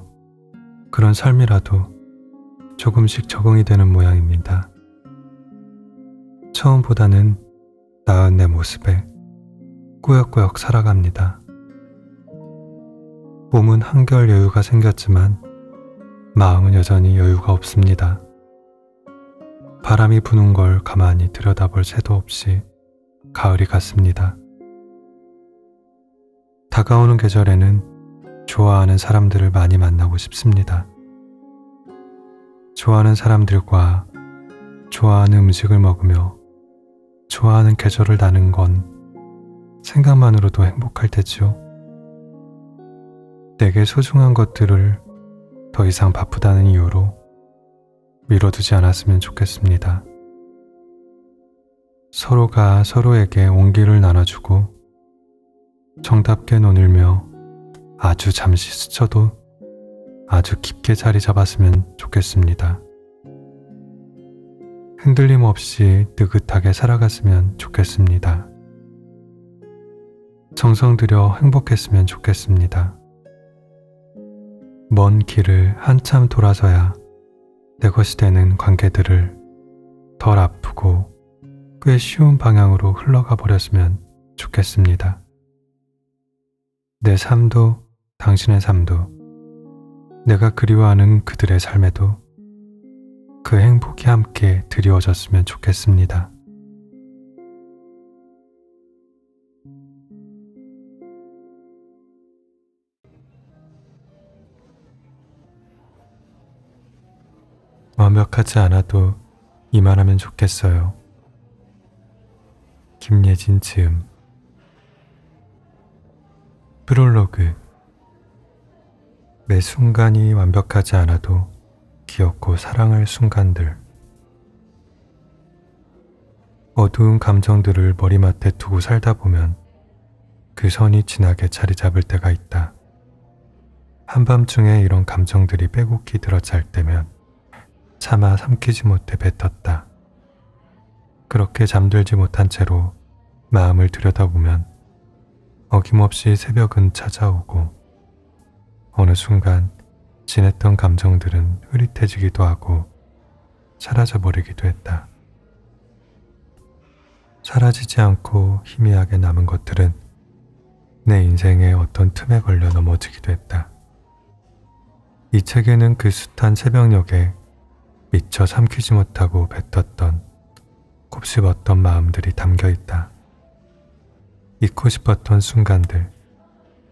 그런 삶이라도 조금씩 적응이 되는 모양입니다. 처음보다는 나은 내 모습에 꾸역꾸역 살아갑니다. 몸은 한결 여유가 생겼지만 마음은 여전히 여유가 없습니다. 바람이 부는 걸 가만히 들여다볼 새도 없이 가을이 갔습니다. 다가오는 계절에는 좋아하는 사람들을 많이 만나고 싶습니다. 좋아하는 사람들과 좋아하는 음식을 먹으며 좋아하는 계절을 나는 건 생각만으로도 행복할 테지요. 내게 소중한 것들을 더 이상 바쁘다는 이유로 미뤄두지 않았으면 좋겠습니다. 서로가 서로에게 온기를 나눠주고 정답게 논일며 아주 잠시 스쳐도 아주 깊게 자리 잡았으면 좋겠습니다. 흔들림 없이 느긋하게 살아갔으면 좋겠습니다. 정성 들여 행복했으면 좋겠습니다. 먼 길을 한참 돌아서야 내 것이 되는 관계들을 덜 아프고 꽤 쉬운 방향으로 흘러가 버렸으면 좋겠습니다. 내 삶도 당신의 삶도 내가 그리워하는 그들의 삶에도 그 행복이 함께 드리워졌으면 좋겠습니다. 완벽하지 않아도 이만하면 좋겠어요. 김예진 지음. 프롤로그. 매 순간이 완벽하지 않아도 귀엽고 사랑할 순간들. 어두운 감정들을 머리맡에 두고 살다 보면 그 선이 진하게 자리 잡을 때가 있다. 한밤중에 이런 감정들이 빼곡히 들어찰 때면 차마 삼키지 못해 뱉었다. 그렇게 잠들지 못한 채로 마음을 들여다보면 어김없이 새벽은 찾아오고 어느 순간 지냈던 감정들은 흐릿해지기도 하고 사라져버리기도 했다. 사라지지 않고 희미하게 남은 것들은 내 인생의 어떤 틈에 걸려 넘어지기도 했다. 이 책에는 그 숱한 새벽녘에 미처 삼키지 못하고 뱉었던 곱씹었던 마음들이 담겨있다. 잊고 싶었던 순간들,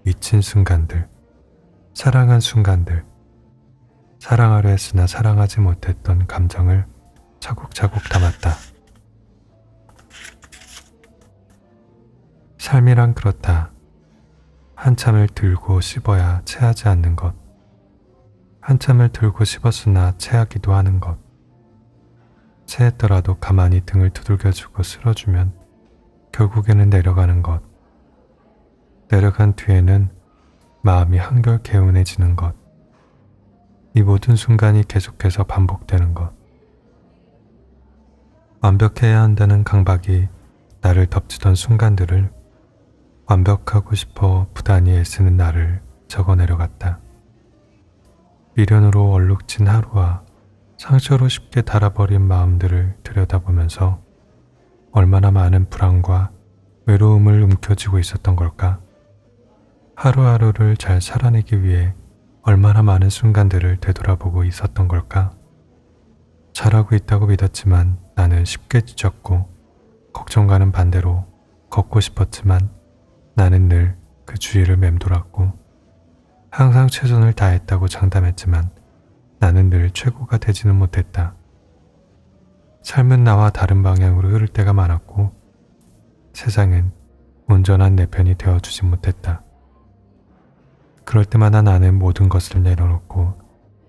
미친 순간들, 사랑한 순간들, 사랑하려 했으나 사랑하지 못했던 감정을 차곡차곡 담았다. 삶이란 그렇다. 한참을 들고 씹어야 체하지 않는 것. 한참을 들고 씹었으나 체하기도 하는 것. 체했더라도 가만히 등을 두들겨주고 쓸어주면 결국에는 내려가는 것. 내려간 뒤에는 마음이 한결 개운해지는 것. 이 모든 순간이 계속해서 반복되는 것. 완벽해야 한다는 강박이 나를 덮치던 순간들을 완벽하고 싶어 부단히 애쓰는 나를 적어내려갔다. 미련으로 얼룩진 하루와 상처로 쉽게 닳아버린 마음들을 들여다보면서 얼마나 많은 불안과 외로움을 움켜쥐고 있었던 걸까? 하루하루를 잘 살아내기 위해 얼마나 많은 순간들을 되돌아보고 있었던 걸까? 잘하고 있다고 믿었지만 나는 쉽게 지쳤고 걱정과는 반대로 걷고 싶었지만 나는 늘 그 주위를 맴돌았고 항상 최선을 다했다고 장담했지만 나는 늘 최고가 되지는 못했다. 삶은 나와 다른 방향으로 흐를 때가 많았고 세상은 온전한 내 편이 되어주지 못했다. 그럴 때마다 나는 모든 것을 내려놓고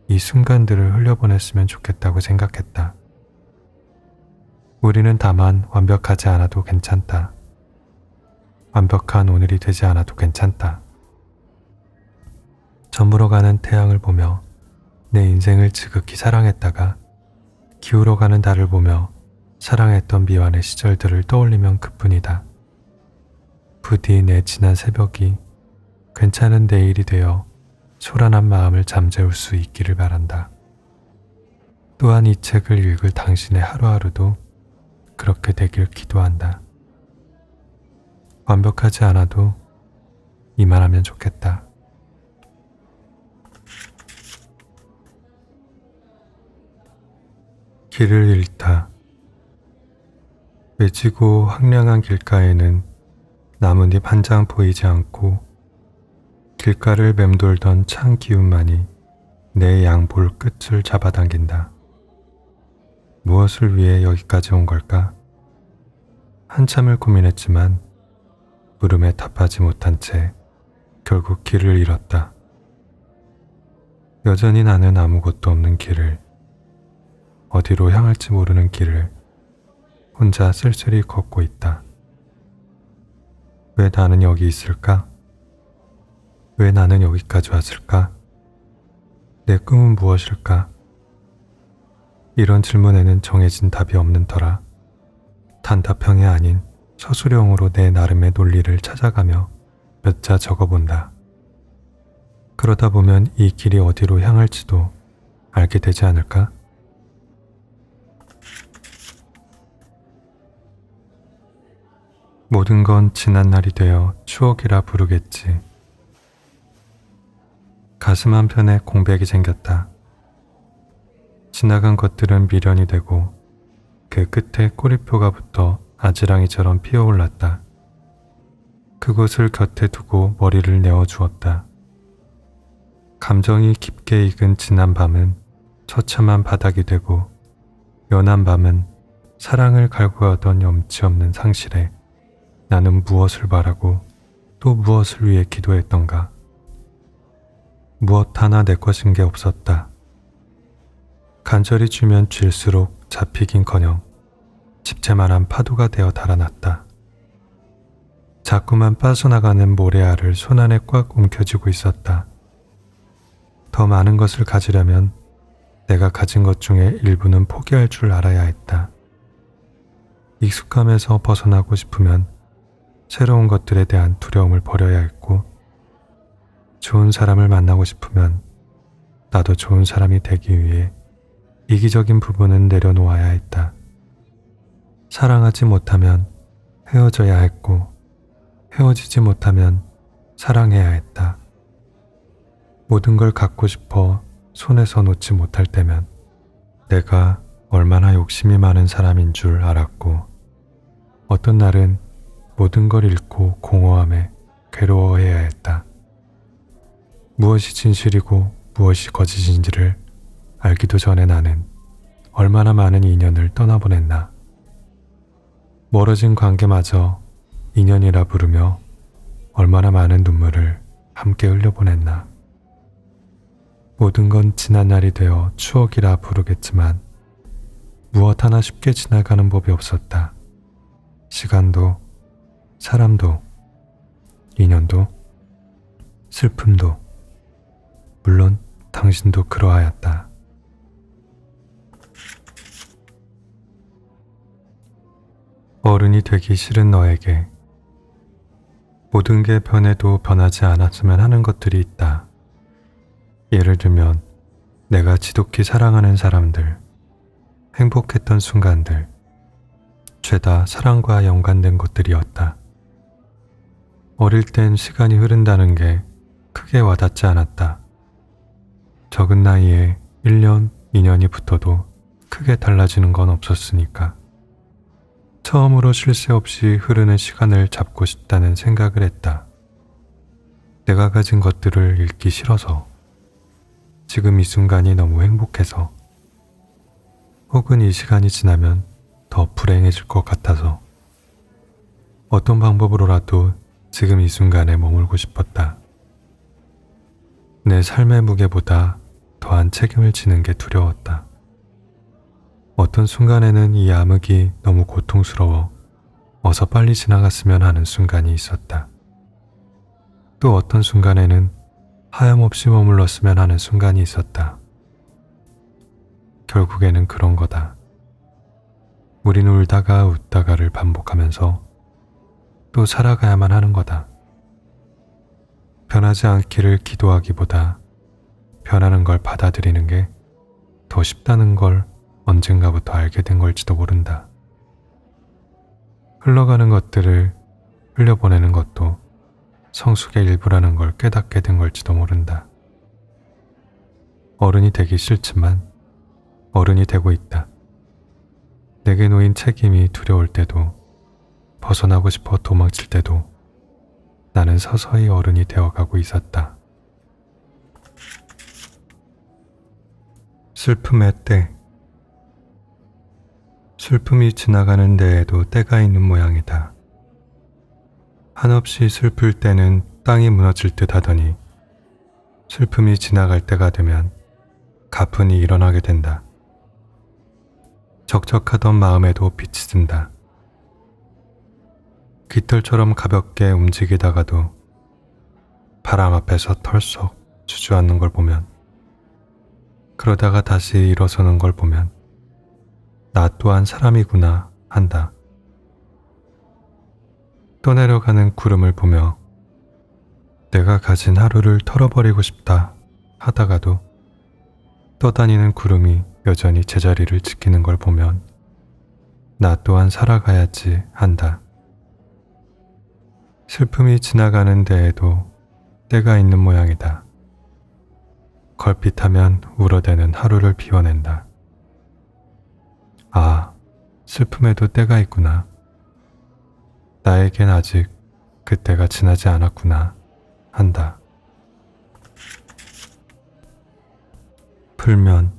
이 순간들을 흘려보냈으면 좋겠다고 생각했다. 우리는 다만 완벽하지 않아도 괜찮다. 완벽한 오늘이 되지 않아도 괜찮다. 저물어가는 태양을 보며 내 인생을 지극히 사랑했다가 기울어가는 달을 보며 사랑했던 미완의 시절들을 떠올리면 그뿐이다. 부디 내 지난 새벽이 괜찮은 내일이 되어 초란한 마음을 잠재울 수 있기를 바란다. 또한 이 책을 읽을 당신의 하루하루도 그렇게 되길 기도한다. 완벽하지 않아도 이만하면 좋겠다. 길을 잃다. 외지고 황량한 길가에는 나뭇잎 한 장 보이지 않고 길가를 맴돌던 찬 기운만이 내 양볼 끝을 잡아당긴다. 무엇을 위해 여기까지 온 걸까? 한참을 고민했지만 물음에 답하지 못한 채 결국 길을 잃었다. 여전히 나는 아무것도 없는 길을, 어디로 향할지 모르는 길을 혼자 쓸쓸히 걷고 있다. 왜 나는 여기 있을까? 왜 나는 여기까지 왔을까? 내 꿈은 무엇일까? 이런 질문에는 정해진 답이 없는 터라 단답형이 아닌 서술형으로 내 나름의 논리를 찾아가며 몇 자 적어본다. 그러다 보면 이 길이 어디로 향할지도 알게 되지 않을까? 모든 건 지난 날이 되어 추억이라 부르겠지. 가슴 한편에 공백이 생겼다. 지나간 것들은 미련이 되고 그 끝에 꼬리표가 붙어 아지랑이처럼 피어올랐다. 그곳을 곁에 두고 머리를 내어주었다. 감정이 깊게 익은 지난 밤은 처참한 바닥이 되고 연한 밤은 사랑을 갈구하던 염치 없는 상실에 나는 무엇을 바라고 또 무엇을 위해 기도했던가. 무엇 하나 내 것인 게 없었다. 간절히 쥐면 쥘수록 잡히긴커녕 집채만한 파도가 되어 달아났다. 자꾸만 빠져나가는 모래알을 손안에 꽉 움켜쥐고 있었다. 더 많은 것을 가지려면 내가 가진 것 중에 일부는 포기할 줄 알아야 했다. 익숙함에서 벗어나고 싶으면 새로운 것들에 대한 두려움을 버려야 했고, 좋은 사람을 만나고 싶으면 나도 좋은 사람이 되기 위해 이기적인 부분은 내려놓아야 했다. 사랑하지 못하면 헤어져야 했고, 헤어지지 못하면 사랑해야 했다. 모든 걸 갖고 싶어 손에서 놓지 못할 때면 내가 얼마나 욕심이 많은 사람인 줄 알았고, 어떤 날은 모든 걸 잃고 공허함에 괴로워해야 했다. 무엇이 진실이고 무엇이 거짓인지를 알기도 전에 나는 얼마나 많은 인연을 떠나보냈나. 멀어진 관계마저 인연이라 부르며 얼마나 많은 눈물을 함께 흘려보냈나. 모든 건 지난 날이 되어 추억이라 부르겠지만 무엇 하나 쉽게 지나가는 법이 없었다. 시간도, 사람도, 인연도, 슬픔도, 물론 당신도 그러하였다. 어른이 되기 싫은 너에게 모든 게 변해도 변하지 않았으면 하는 것들이 있다. 예를 들면 내가 지독히 사랑하는 사람들, 행복했던 순간들, 죄다 사랑과 연관된 것들이었다. 어릴 땐 시간이 흐른다는 게 크게 와닿지 않았다. 적은 나이에 1년, 2년이 붙어도 크게 달라지는 건 없었으니까. 처음으로 쉴 새 없이 흐르는 시간을 잡고 싶다는 생각을 했다. 내가 가진 것들을 잃기 싫어서, 지금 이 순간이 너무 행복해서, 혹은 이 시간이 지나면 더 불행해질 것 같아서 어떤 방법으로라도 지금 이 순간에 머물고 싶었다. 내 삶의 무게보다 더한 책임을 지는 게 두려웠다. 어떤 순간에는 이 암흑이 너무 고통스러워 어서 빨리 지나갔으면 하는 순간이 있었다. 또 어떤 순간에는 하염없이 머물렀으면 하는 순간이 있었다. 결국에는 그런 거다. 우린 울다가 웃다가를 반복하면서 또 살아가야만 하는 거다. 변하지 않기를 기도하기보다 변하는 걸 받아들이는 게 더 쉽다는 걸 언젠가부터 알게 된 걸지도 모른다. 흘러가는 것들을 흘려보내는 것도 성숙의 일부라는 걸 깨닫게 된 걸지도 모른다. 어른이 되기 싫지만 어른이 되고 있다. 내게 놓인 책임이 두려울 때도, 벗어나고 싶어 도망칠 때도 나는 서서히 어른이 되어가고 있었다. 슬픔의 때. 슬픔이 지나가는 데에도 때가 있는 모양이다. 한없이 슬플 때는 땅이 무너질 듯 하더니 슬픔이 지나갈 때가 되면 가뿐히 일어나게 된다. 적적하던 마음에도 빛이 든다. 깃털처럼 가볍게 움직이다가도 바람 앞에서 털썩 주저앉는 걸 보면, 그러다가 다시 일어서는 걸 보면 나 또한 사람이구나 한다. 떠내려가는 구름을 보며 내가 가진 하루를 털어버리고 싶다 하다가도 떠다니는 구름이 여전히 제자리를 지키는 걸 보면 나 또한 살아가야지 한다. 슬픔이 지나가는 데에도 때가 있는 모양이다. 걸핏하면 울어대는 하루를 비워낸다. 아, 슬픔에도 때가 있구나. 나에겐 아직 그때가 지나지 않았구나 한다. 풀면.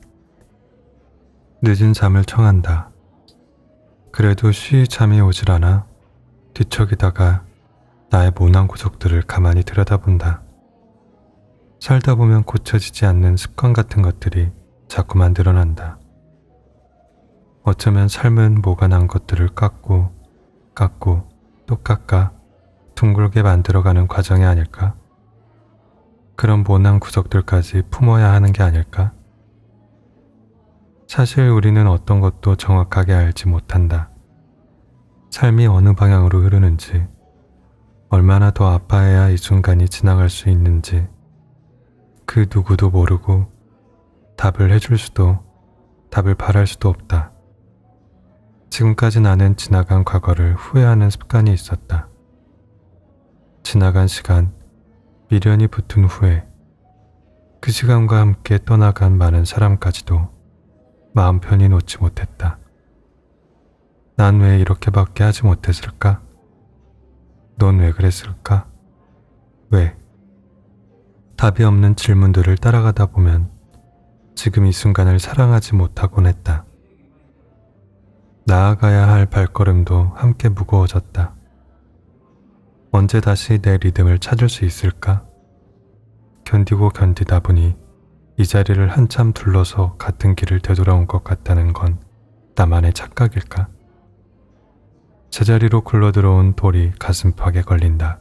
늦은 잠을 청한다. 그래도 쉬이 잠이 오질 않아 뒤척이다가 나의 모난 구석들을 가만히 들여다본다. 살다 보면 고쳐지지 않는 습관 같은 것들이 자꾸만 늘어난다. 어쩌면 삶은 모가 난 것들을 깎고 또 깎아 둥글게 만들어가는 과정이 아닐까? 그런 모난 구석들까지 품어야 하는 게 아닐까? 사실 우리는 어떤 것도 정확하게 알지 못한다. 삶이 어느 방향으로 흐르는지, 얼마나 더 아파해야 이 순간이 지나갈 수 있는지 그 누구도 모르고 답을 해줄 수도, 답을 바랄 수도 없다. 지금까지 나는 지나간 과거를 후회하는 습관이 있었다. 지나간 시간, 미련이 붙은 후에 그 시간과 함께 떠나간 많은 사람까지도 마음 편히 놓지 못했다. 난 왜 이렇게밖에 하지 못했을까? 넌 왜 그랬을까? 왜? 답이 없는 질문들을 따라가다 보면 지금 이 순간을 사랑하지 못하곤 했다. 나아가야 할 발걸음도 함께 무거워졌다. 언제 다시 내 리듬을 찾을 수 있을까? 견디고 견디다 보니 이 자리를 한참 둘러서 같은 길을 되돌아온 것 같다는 건 나만의 착각일까? 제자리로 굴러들어온 돌이 가슴팍에 걸린다.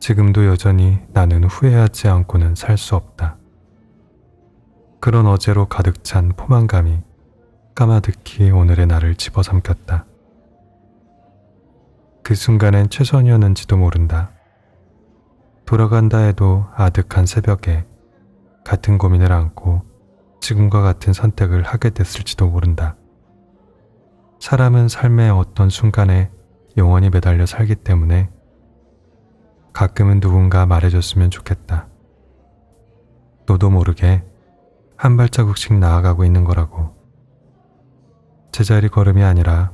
지금도 여전히 나는 후회하지 않고는 살 수 없다. 그런 어제로 가득 찬 포만감이 까마득히 오늘의 나를 집어삼켰다. 그 순간엔 최선이었는지도 모른다. 돌아간다 해도 아득한 새벽에 같은 고민을 안고 지금과 같은 선택을 하게 됐을지도 모른다. 사람은 삶의 어떤 순간에 영원히 매달려 살기 때문에 가끔은 누군가 말해줬으면 좋겠다. 너도 모르게 한 발자국씩 나아가고 있는 거라고. 제자리 걸음이 아니라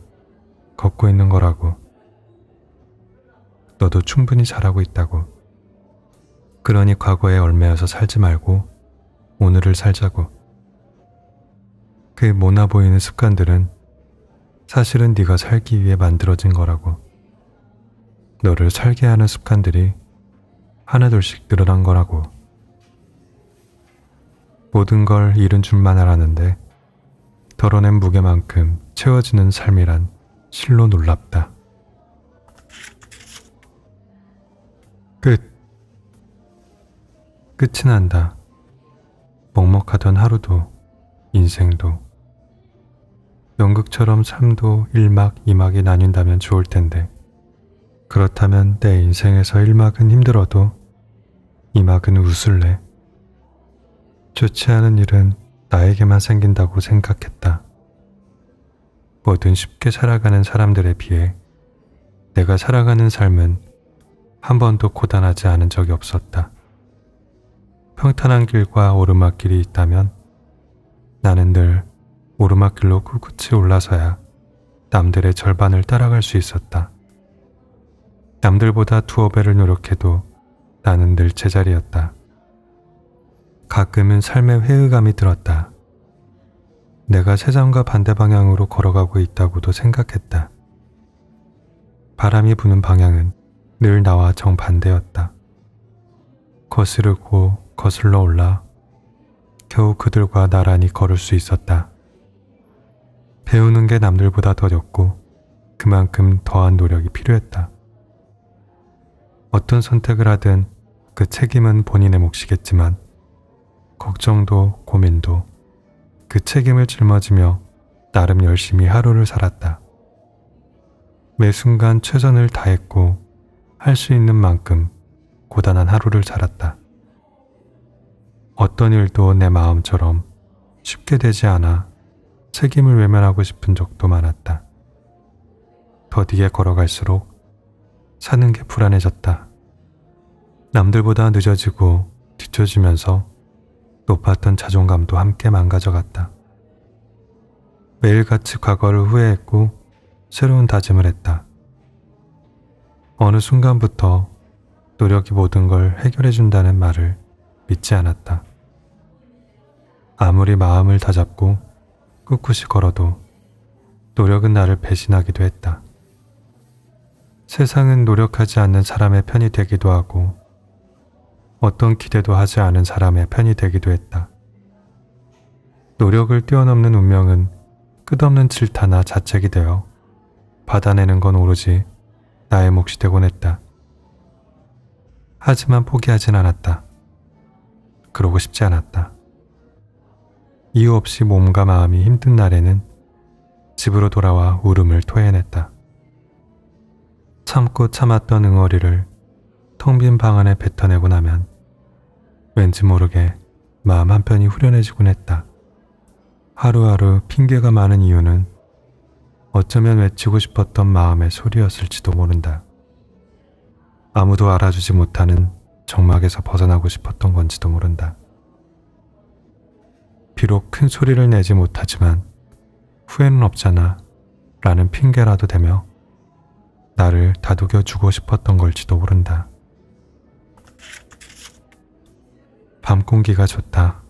걷고 있는 거라고. 너도 충분히 잘하고 있다고. 그러니 과거에 얽매여서 살지 말고 오늘을 살자고. 그 모나 보이는 습관들은 사실은 네가 살기 위해 만들어진 거라고. 너를 살게 하는 습관들이 하나둘씩 늘어난 거라고. 모든 걸 잃은 줄만 알았는데 덜어낸 무게만큼 채워지는 삶이란 실로 놀랍다. 끝이 난다. 먹먹하던 하루도 인생도 연극처럼 삶도 1막 2막이 나뉜다면 좋을 텐데 그렇다면 내 인생에서 1막은 힘들어도 2막은 웃을래. 좋지 않은 일은 나에게만 생긴다고 생각했다. 뭐든 쉽게 살아가는 사람들에 비해 내가 살아가는 삶은 한 번도 고단하지 않은 적이 없었다. 평탄한 길과 오르막길이 있다면 나는 늘 오르막길로 꿋꿋이 올라서야 남들의 절반을 따라갈 수 있었다. 남들보다 두어 배를 노력해도 나는 늘 제자리였다. 가끔은 삶의 회의감이 들었다. 내가 세상과 반대 방향으로 걸어가고 있다고도 생각했다. 바람이 부는 방향은 늘 나와 정반대였다. 거스르고 거슬러 올라 겨우 그들과 나란히 걸을 수 있었다. 배우는 게 남들보다 더뎠고 그만큼 더한 노력이 필요했다. 어떤 선택을 하든 그 책임은 본인의 몫이겠지만 걱정도 고민도 그 책임을 짊어지며 나름 열심히 하루를 살았다. 매 순간 최선을 다했고 할 수 있는 만큼 고단한 하루를 살았다. 어떤 일도 내 마음처럼 쉽게 되지 않아 책임을 외면하고 싶은 적도 많았다. 더디게 걸어갈수록 사는 게 불안해졌다. 남들보다 늦어지고 뒤처지면서 높았던 자존감도 함께 망가져갔다. 매일같이 과거를 후회했고 새로운 다짐을 했다. 어느 순간부터 노력이 모든 걸 해결해준다는 말을 믿지 않았다. 아무리 마음을 다잡고 꿋꿋이 걸어도 노력은 나를 배신하기도 했다. 세상은 노력하지 않는 사람의 편이 되기도 하고 어떤 기대도 하지 않은 사람의 편이 되기도 했다. 노력을 뛰어넘는 운명은 끝없는 질타나 자책이 되어 받아내는 건 오로지 나의 몫이 되곤 했다. 하지만 포기하진 않았다. 그러고 싶지 않았다. 이유 없이 몸과 마음이 힘든 날에는 집으로 돌아와 울음을 토해냈다. 참고 참았던 응어리를 텅 빈 방 안에 뱉어내고 나면 왠지 모르게 마음 한편이 후련해지곤 했다. 하루하루 핑계가 많은 이유는 어쩌면 외치고 싶었던 마음의 소리였을지도 모른다. 아무도 알아주지 못하는 정막에서 벗어나고 싶었던 건지도 모른다. 비록 큰 소리를 내지 못하지만 후회는 없잖아 라는 핑계라도 대며 나를 다독여 주고 싶었던 걸지도 모른다. 밤 공기가 좋다.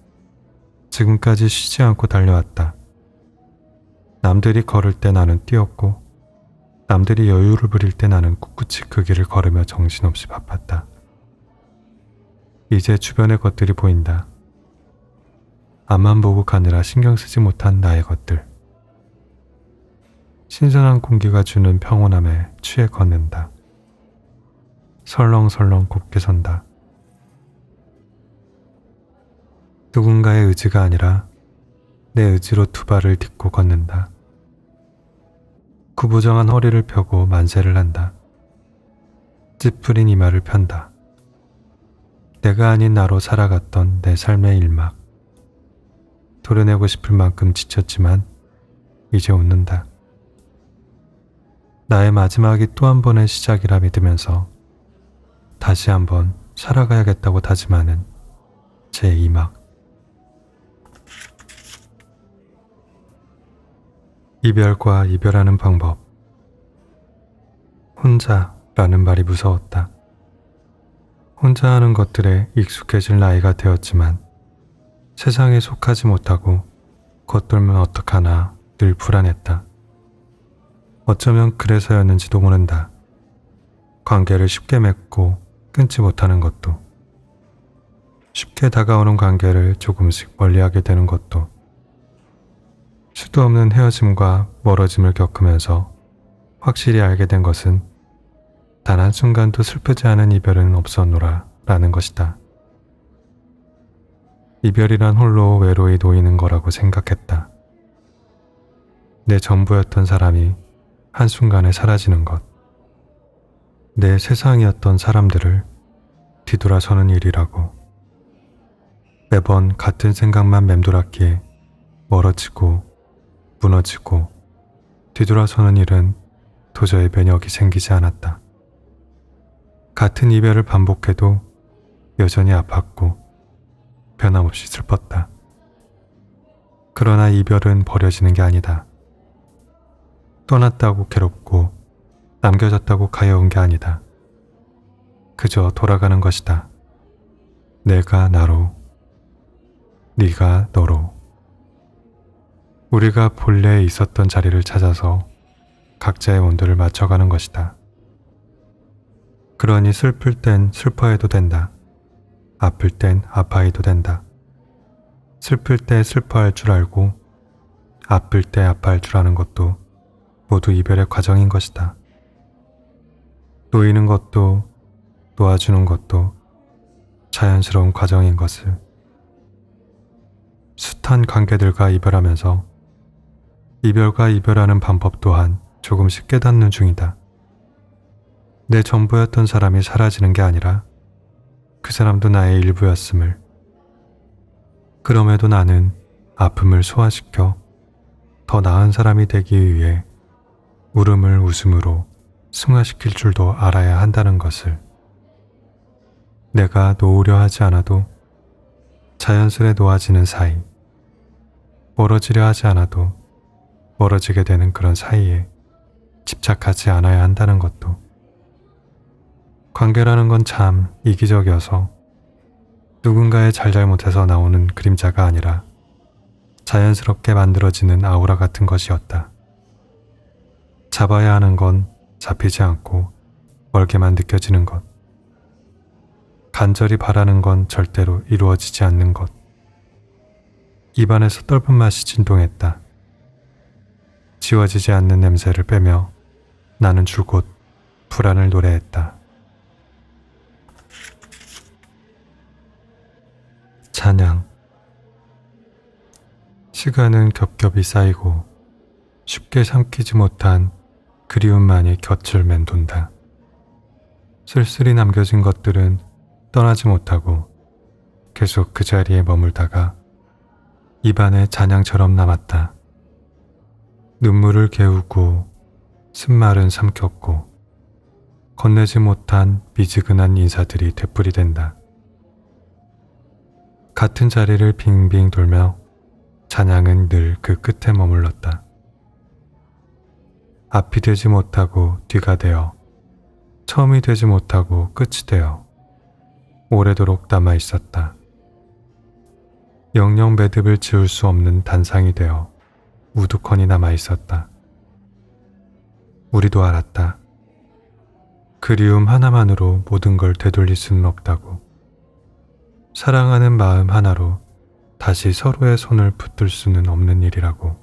지금까지 쉬지 않고 달려왔다. 남들이 걸을 때 나는 뛰었고 남들이 여유를 부릴 때 나는 꿋꿋이 그 길을 걸으며 정신없이 바빴다. 이제 주변의 것들이 보인다. 앞만 보고 가느라 신경 쓰지 못한 나의 것들. 신선한 공기가 주는 평온함에 취해 걷는다. 설렁설렁 곱게 선다. 누군가의 의지가 아니라 내 의지로 두 발을 딛고 걷는다. 구부정한 허리를 펴고 만세를 한다. 찌푸린 이마를 편다. 내가 아닌 나로 살아갔던 내 삶의 일막. 도려내고 싶을 만큼 지쳤지만 이제 웃는다. 나의 마지막이 또 한 번의 시작이라 믿으면서 다시 한번 살아가야겠다고 다짐하는 제 이막. 이별과 이별하는 방법. 혼자라는 말이 무서웠다. 혼자 하는 것들에 익숙해질 나이가 되었지만 세상에 속하지 못하고 겉돌면 어떡하나 늘 불안했다. 어쩌면 그래서였는지도 모른다. 관계를 쉽게 맺고 끊지 못하는 것도, 쉽게 다가오는 관계를 조금씩 멀리하게 되는 것도, 수도 없는 헤어짐과 멀어짐을 겪으면서 확실히 알게 된 것은 단 한순간도 슬프지 않은 이별은 없었노라 라는 것이다. 이별이란 홀로 외로이 놓이는 거라고 생각했다. 내 전부였던 사람이 한순간에 사라지는 것, 내 세상이었던 사람들을 뒤돌아서는 일이라고. 매번 같은 생각만 맴돌았기에 멀어지고 무너지고 뒤돌아서는 일은 도저히 면역이 생기지 않았다. 같은 이별을 반복해도 여전히 아팠고 변함없이 슬펐다. 그러나 이별은 버려지는 게 아니다. 떠났다고 괴롭고 남겨졌다고 가여운 게 아니다. 그저 돌아가는 것이다. 내가 나로, 네가 너로. 우리가 본래 있었던 자리를 찾아서 각자의 온도를 맞춰가는 것이다. 그러니 슬플 땐 슬퍼해도 된다. 아플 땐 아파해도 된다. 슬플 때 슬퍼할 줄 알고 아플 때 아파할 줄 아는 것도 모두 이별의 과정인 것이다. 놓이는 것도 놓아주는 것도 자연스러운 과정인 것을. 숱한 관계들과 이별하면서 이별과 이별하는 방법 또한 조금씩 깨닫는 중이다. 내 전부였던 사람이 사라지는 게 아니라 그 사람도 나의 일부였음을. 그럼에도 나는 아픔을 소화시켜 더 나은 사람이 되기 위해 울음을 웃음으로 승화시킬 줄도 알아야 한다는 것을. 내가 놓으려 하지 않아도 자연스레 놓아지는 사이, 멀어지려 하지 않아도 멀어지게 되는 그런 사이에 집착하지 않아야 한다는 것도. 관계라는 건 참 이기적이어서 누군가의 잘잘못에서 나오는 그림자가 아니라 자연스럽게 만들어지는 아우라 같은 것이었다. 잡아야 하는 건 잡히지 않고 멀게만 느껴지는 것. 간절히 바라는 건 절대로 이루어지지 않는 것. 입안에서 떫은 맛이 진동했다. 지워지지 않는 냄새를 빼며 나는 줄곧 불안을 노래했다. 찬양. 시간은 겹겹이 쌓이고 쉽게 삼키지 못한 그리움만이 곁을 맴돈다. 쓸쓸히 남겨진 것들은 떠나지 못하고 계속 그 자리에 머물다가 입안에 잔향처럼 남았다. 눈물을 개우고 쓴말은 삼켰고 건네지 못한 미지근한 인사들이 되풀이된다. 같은 자리를 빙빙 돌며 찬양은 늘 그 끝에 머물렀다. 앞이 되지 못하고 뒤가 되어 처음이 되지 못하고 끝이 되어 오래도록 남아 있었다. 영영 매듭을 지을 수 없는 단상이 되어 우두커니 남아 있었다. 우리도 알았다. 그리움 하나만으로 모든 걸 되돌릴 수는 없다고. 사랑하는 마음 하나로 다시 서로의 손을 붙들 수는 없는 일이라고.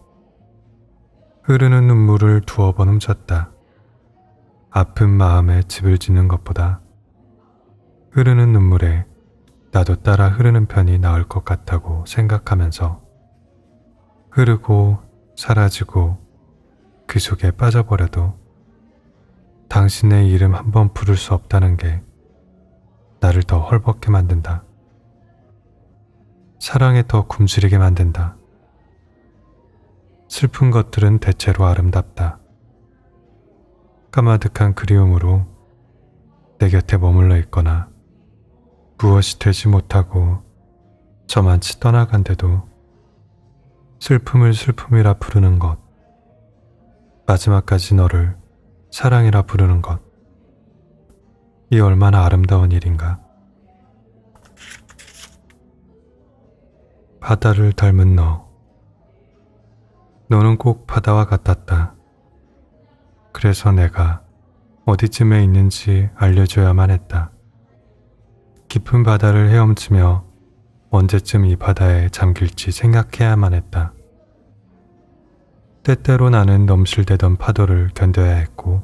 흐르는 눈물을 두어 번 훔쳤다. 아픈 마음에 집을 짓는 것보다 흐르는 눈물에 나도 따라 흐르는 편이 나을 것 같다고 생각하면서 흐르고 사라지고 그 속에 빠져버려도 당신의 이름 한 번 부를 수 없다는 게 나를 더 헐벗게 만든다. 사랑에 더 굶주리게 만든다. 슬픈 것들은 대체로 아름답다. 까마득한 그리움으로 내 곁에 머물러 있거나 무엇이 되지 못하고 저만치 떠나간데도 슬픔을 슬픔이라 부르는 것, 마지막까지 너를 사랑이라 부르는 것, 이 얼마나 아름다운 일인가. 바다를 닮은 너는 꼭 바다와 같았다. 그래서 내가 어디쯤에 있는지 알려줘야만 했다. 깊은 바다를 헤엄치며 언제쯤 이 바다에 잠길지 생각해야만 했다. 때때로 나는 넘실대던 파도를 견뎌야 했고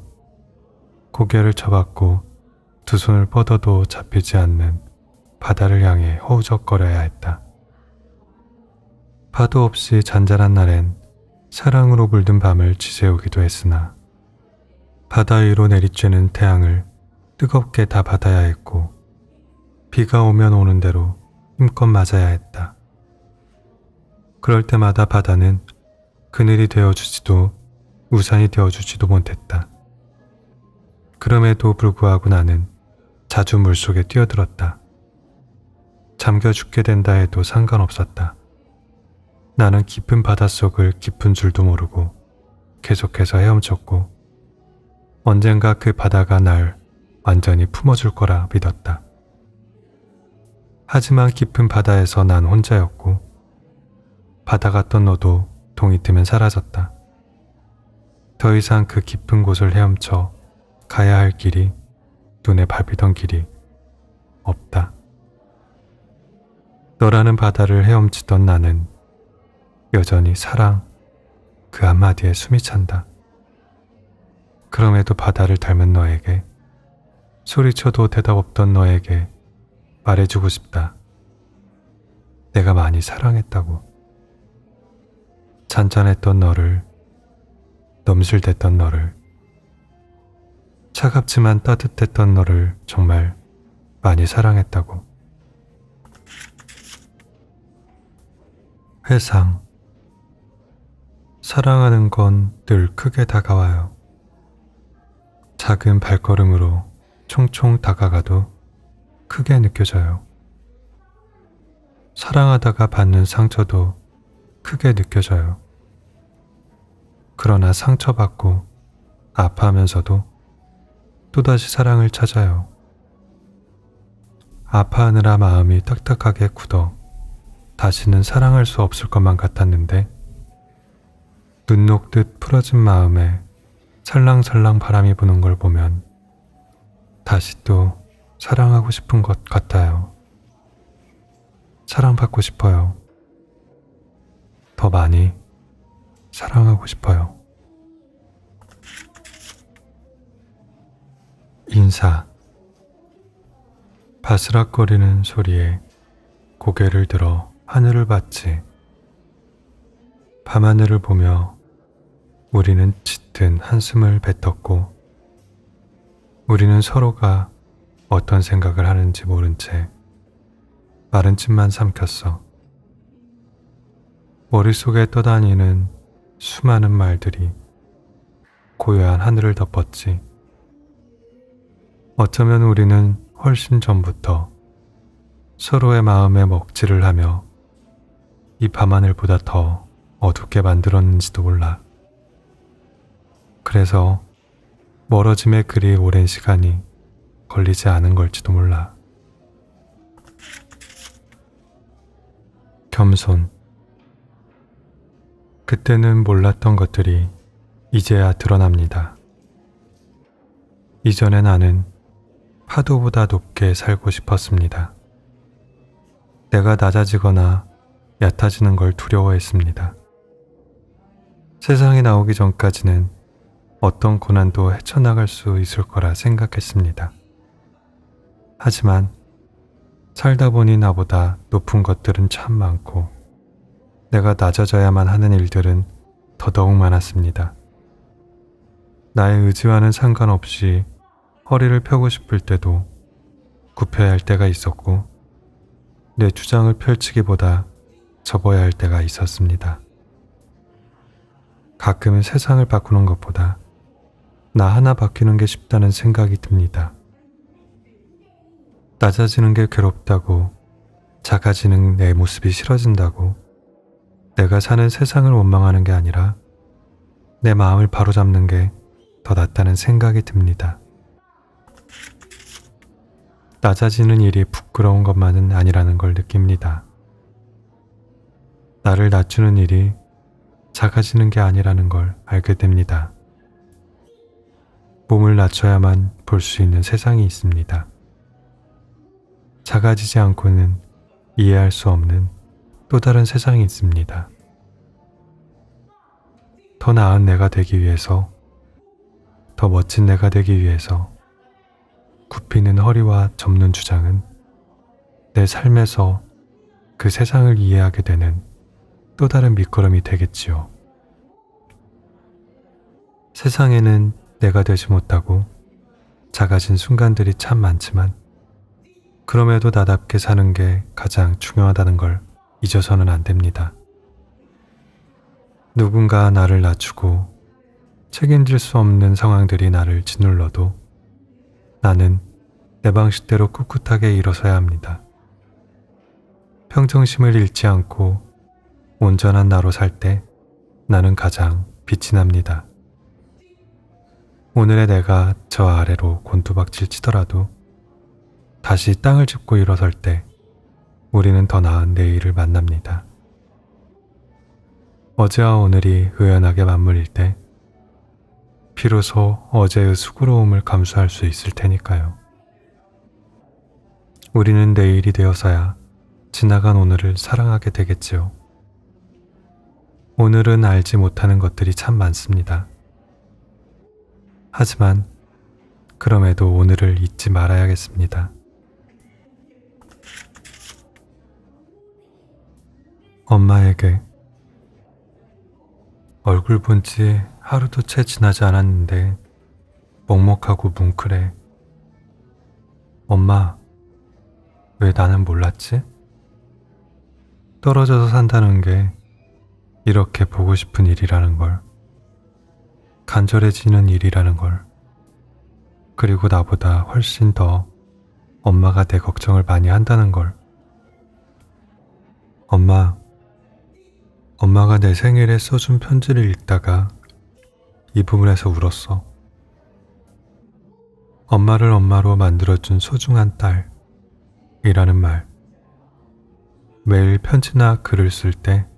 고개를 쳐박고 두 손을 뻗어도 잡히지 않는 바다를 향해 허우적거려야 했다. 파도 없이 잔잔한 날엔 사랑으로 물든 밤을 지새우기도 했으나 바다 위로 내리쬐는 태양을 뜨겁게 다 받아야 했고 비가 오면 오는 대로 힘껏 맞아야 했다. 그럴 때마다 바다는 그늘이 되어주지도 우산이 되어주지도 못했다. 그럼에도 불구하고 나는 자주 물속에 뛰어들었다. 잠겨 죽게 된다 해도 상관없었다. 나는 깊은 바닷속을 깊은 줄도 모르고 계속해서 헤엄쳤고 언젠가 그 바다가 날 완전히 품어줄 거라 믿었다. 하지만 깊은 바다에서 난 혼자였고 바다 같던 너도 동이 트면 사라졌다. 더 이상 그 깊은 곳을 헤엄쳐 가야 할 길이, 눈에 밟히던 길이 없다. 너라는 바다를 헤엄치던 나는 여전히 사랑 그 한마디에 숨이 찬다. 그럼에도 바다를 닮은 너에게, 소리쳐도 대답 없던 너에게 말해주고 싶다. 내가 많이 사랑했다고. 잔잔했던 너를, 넘실댔던 너를, 차갑지만 따뜻했던 너를 정말 많이 사랑했다고. 회상. 사랑하는 건 늘 크게 다가와요. 작은 발걸음으로 총총 다가가도 크게 느껴져요. 사랑하다가 받는 상처도 크게 느껴져요. 그러나 상처받고 아파하면서도 또다시 사랑을 찾아요. 아파하느라 마음이 딱딱하게 굳어 다시는 사랑할 수 없을 것만 같았는데 눈 녹듯 풀어진 마음에 살랑살랑 바람이 부는 걸 보면 다시 또 사랑하고 싶은 것 같아요. 사랑받고 싶어요. 더 많이 사랑하고 싶어요. 인사. 바스락거리는 소리에 고개를 들어 하늘을 봤지. 밤하늘을 보며 우리는 짙은 한숨을 뱉었고 우리는 서로가 어떤 생각을 하는지 모른 채 마른 침만 삼켰어. 머릿속에 떠다니는 수많은 말들이 고요한 하늘을 덮었지. 어쩌면 우리는 훨씬 전부터 서로의 마음에 먹칠을 하며 이 밤하늘보다 더 어둡게 만들었는지도 몰라. 그래서 멀어짐에 그리 오랜 시간이 걸리지 않은 걸지도 몰라. 겸손. 그때는 몰랐던 것들이 이제야 드러납니다. 이전에 나는 파도보다 높게 살고 싶었습니다. 내가 낮아지거나 얕아지는 걸 두려워했습니다. 세상에 나오기 전까지는 어떤 고난도 헤쳐나갈 수 있을 거라 생각했습니다. 하지만 살다 보니 나보다 높은 것들은 참 많고 내가 낮아져야만 하는 일들은 더더욱 많았습니다. 나의 의지와는 상관없이 허리를 펴고 싶을 때도 굽혀야 할 때가 있었고 내 주장을 펼치기보다 접어야 할 때가 있었습니다. 가끔은 세상을 바꾸는 것보다 나 하나 바뀌는 게 쉽다는 생각이 듭니다. 낮아지는 게 괴롭다고, 작아지는 내 모습이 싫어진다고 내가 사는 세상을 원망하는 게 아니라 내 마음을 바로잡는 게 더 낫다는 생각이 듭니다. 낮아지는 일이 부끄러운 것만은 아니라는 걸 느낍니다. 나를 낮추는 일이 작아지는 게 아니라는 걸 알게 됩니다. 몸을 낮춰야만 볼 수 있는 세상이 있습니다. 작아지지 않고는 이해할 수 없는 또 다른 세상이 있습니다. 더 나은 내가 되기 위해서, 더 멋진 내가 되기 위해서 굽히는 허리와 접는 주장은 내 삶에서 그 세상을 이해하게 되는 또 다른 밑거름이 되겠지요. 세상에는 내가 되지 못하고 작아진 순간들이 참 많지만 그럼에도 나답게 사는 게 가장 중요하다는 걸 잊어서는 안 됩니다. 누군가 나를 낮추고 책임질 수 없는 상황들이 나를 짓눌러도 나는 내 방식대로 꿋꿋하게 일어서야 합니다. 평정심을 잃지 않고 온전한 나로 살 때 나는 가장 빛이 납니다. 오늘의 내가 저 아래로 곤두박질 치더라도 다시 땅을 짚고 일어설 때 우리는 더 나은 내일을 만납니다. 어제와 오늘이 의연하게 맞물릴 때 비로소 어제의 수고로움을 감수할 수 있을 테니까요. 우리는 내일이 되어서야 지나간 오늘을 사랑하게 되겠지요. 오늘은 알지 못하는 것들이 참 많습니다. 하지만 그럼에도 오늘을 잊지 말아야겠습니다. 엄마에게 얼굴 본 지 하루도 채 지나지 않았는데 먹먹하고 뭉클해. 엄마, 왜 나는 몰랐지? 떨어져서 산다는 게 이렇게 보고 싶은 일이라는 걸, 간절해지는 일이라는 걸, 그리고 나보다 훨씬 더 엄마가 내 걱정을 많이 한다는 걸. 엄마가 내 생일에 써준 편지를 읽다가 이 부분에서 울었어. 엄마를 엄마로 만들어준 소중한 딸이라는 말. 매일 편지나 글을 쓸 때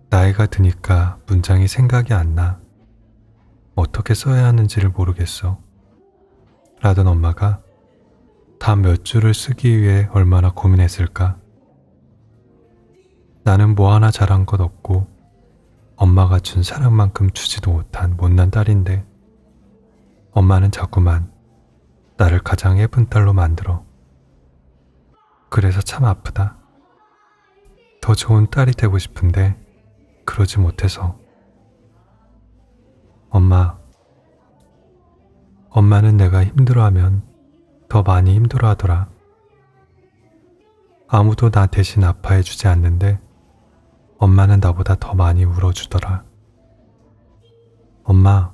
나이가 드니까 문장이 생각이 안 나. 어떻게 써야 하는지를 모르겠어. 라던 엄마가 단 몇 줄을 쓰기 위해 얼마나 고민했을까. 나는 뭐 하나 잘한 것 없고 엄마가 준 사랑만큼 주지도 못한 못난 딸인데 엄마는 자꾸만 나를 가장 예쁜 딸로 만들어. 그래서 참 아프다. 더 좋은 딸이 되고 싶은데 그러지 못해서. 엄마는 내가 힘들어하면 더 많이 힘들어하더라. 아무도 나 대신 아파해주지 않는데 엄마는 나보다 더 많이 울어주더라. 엄마,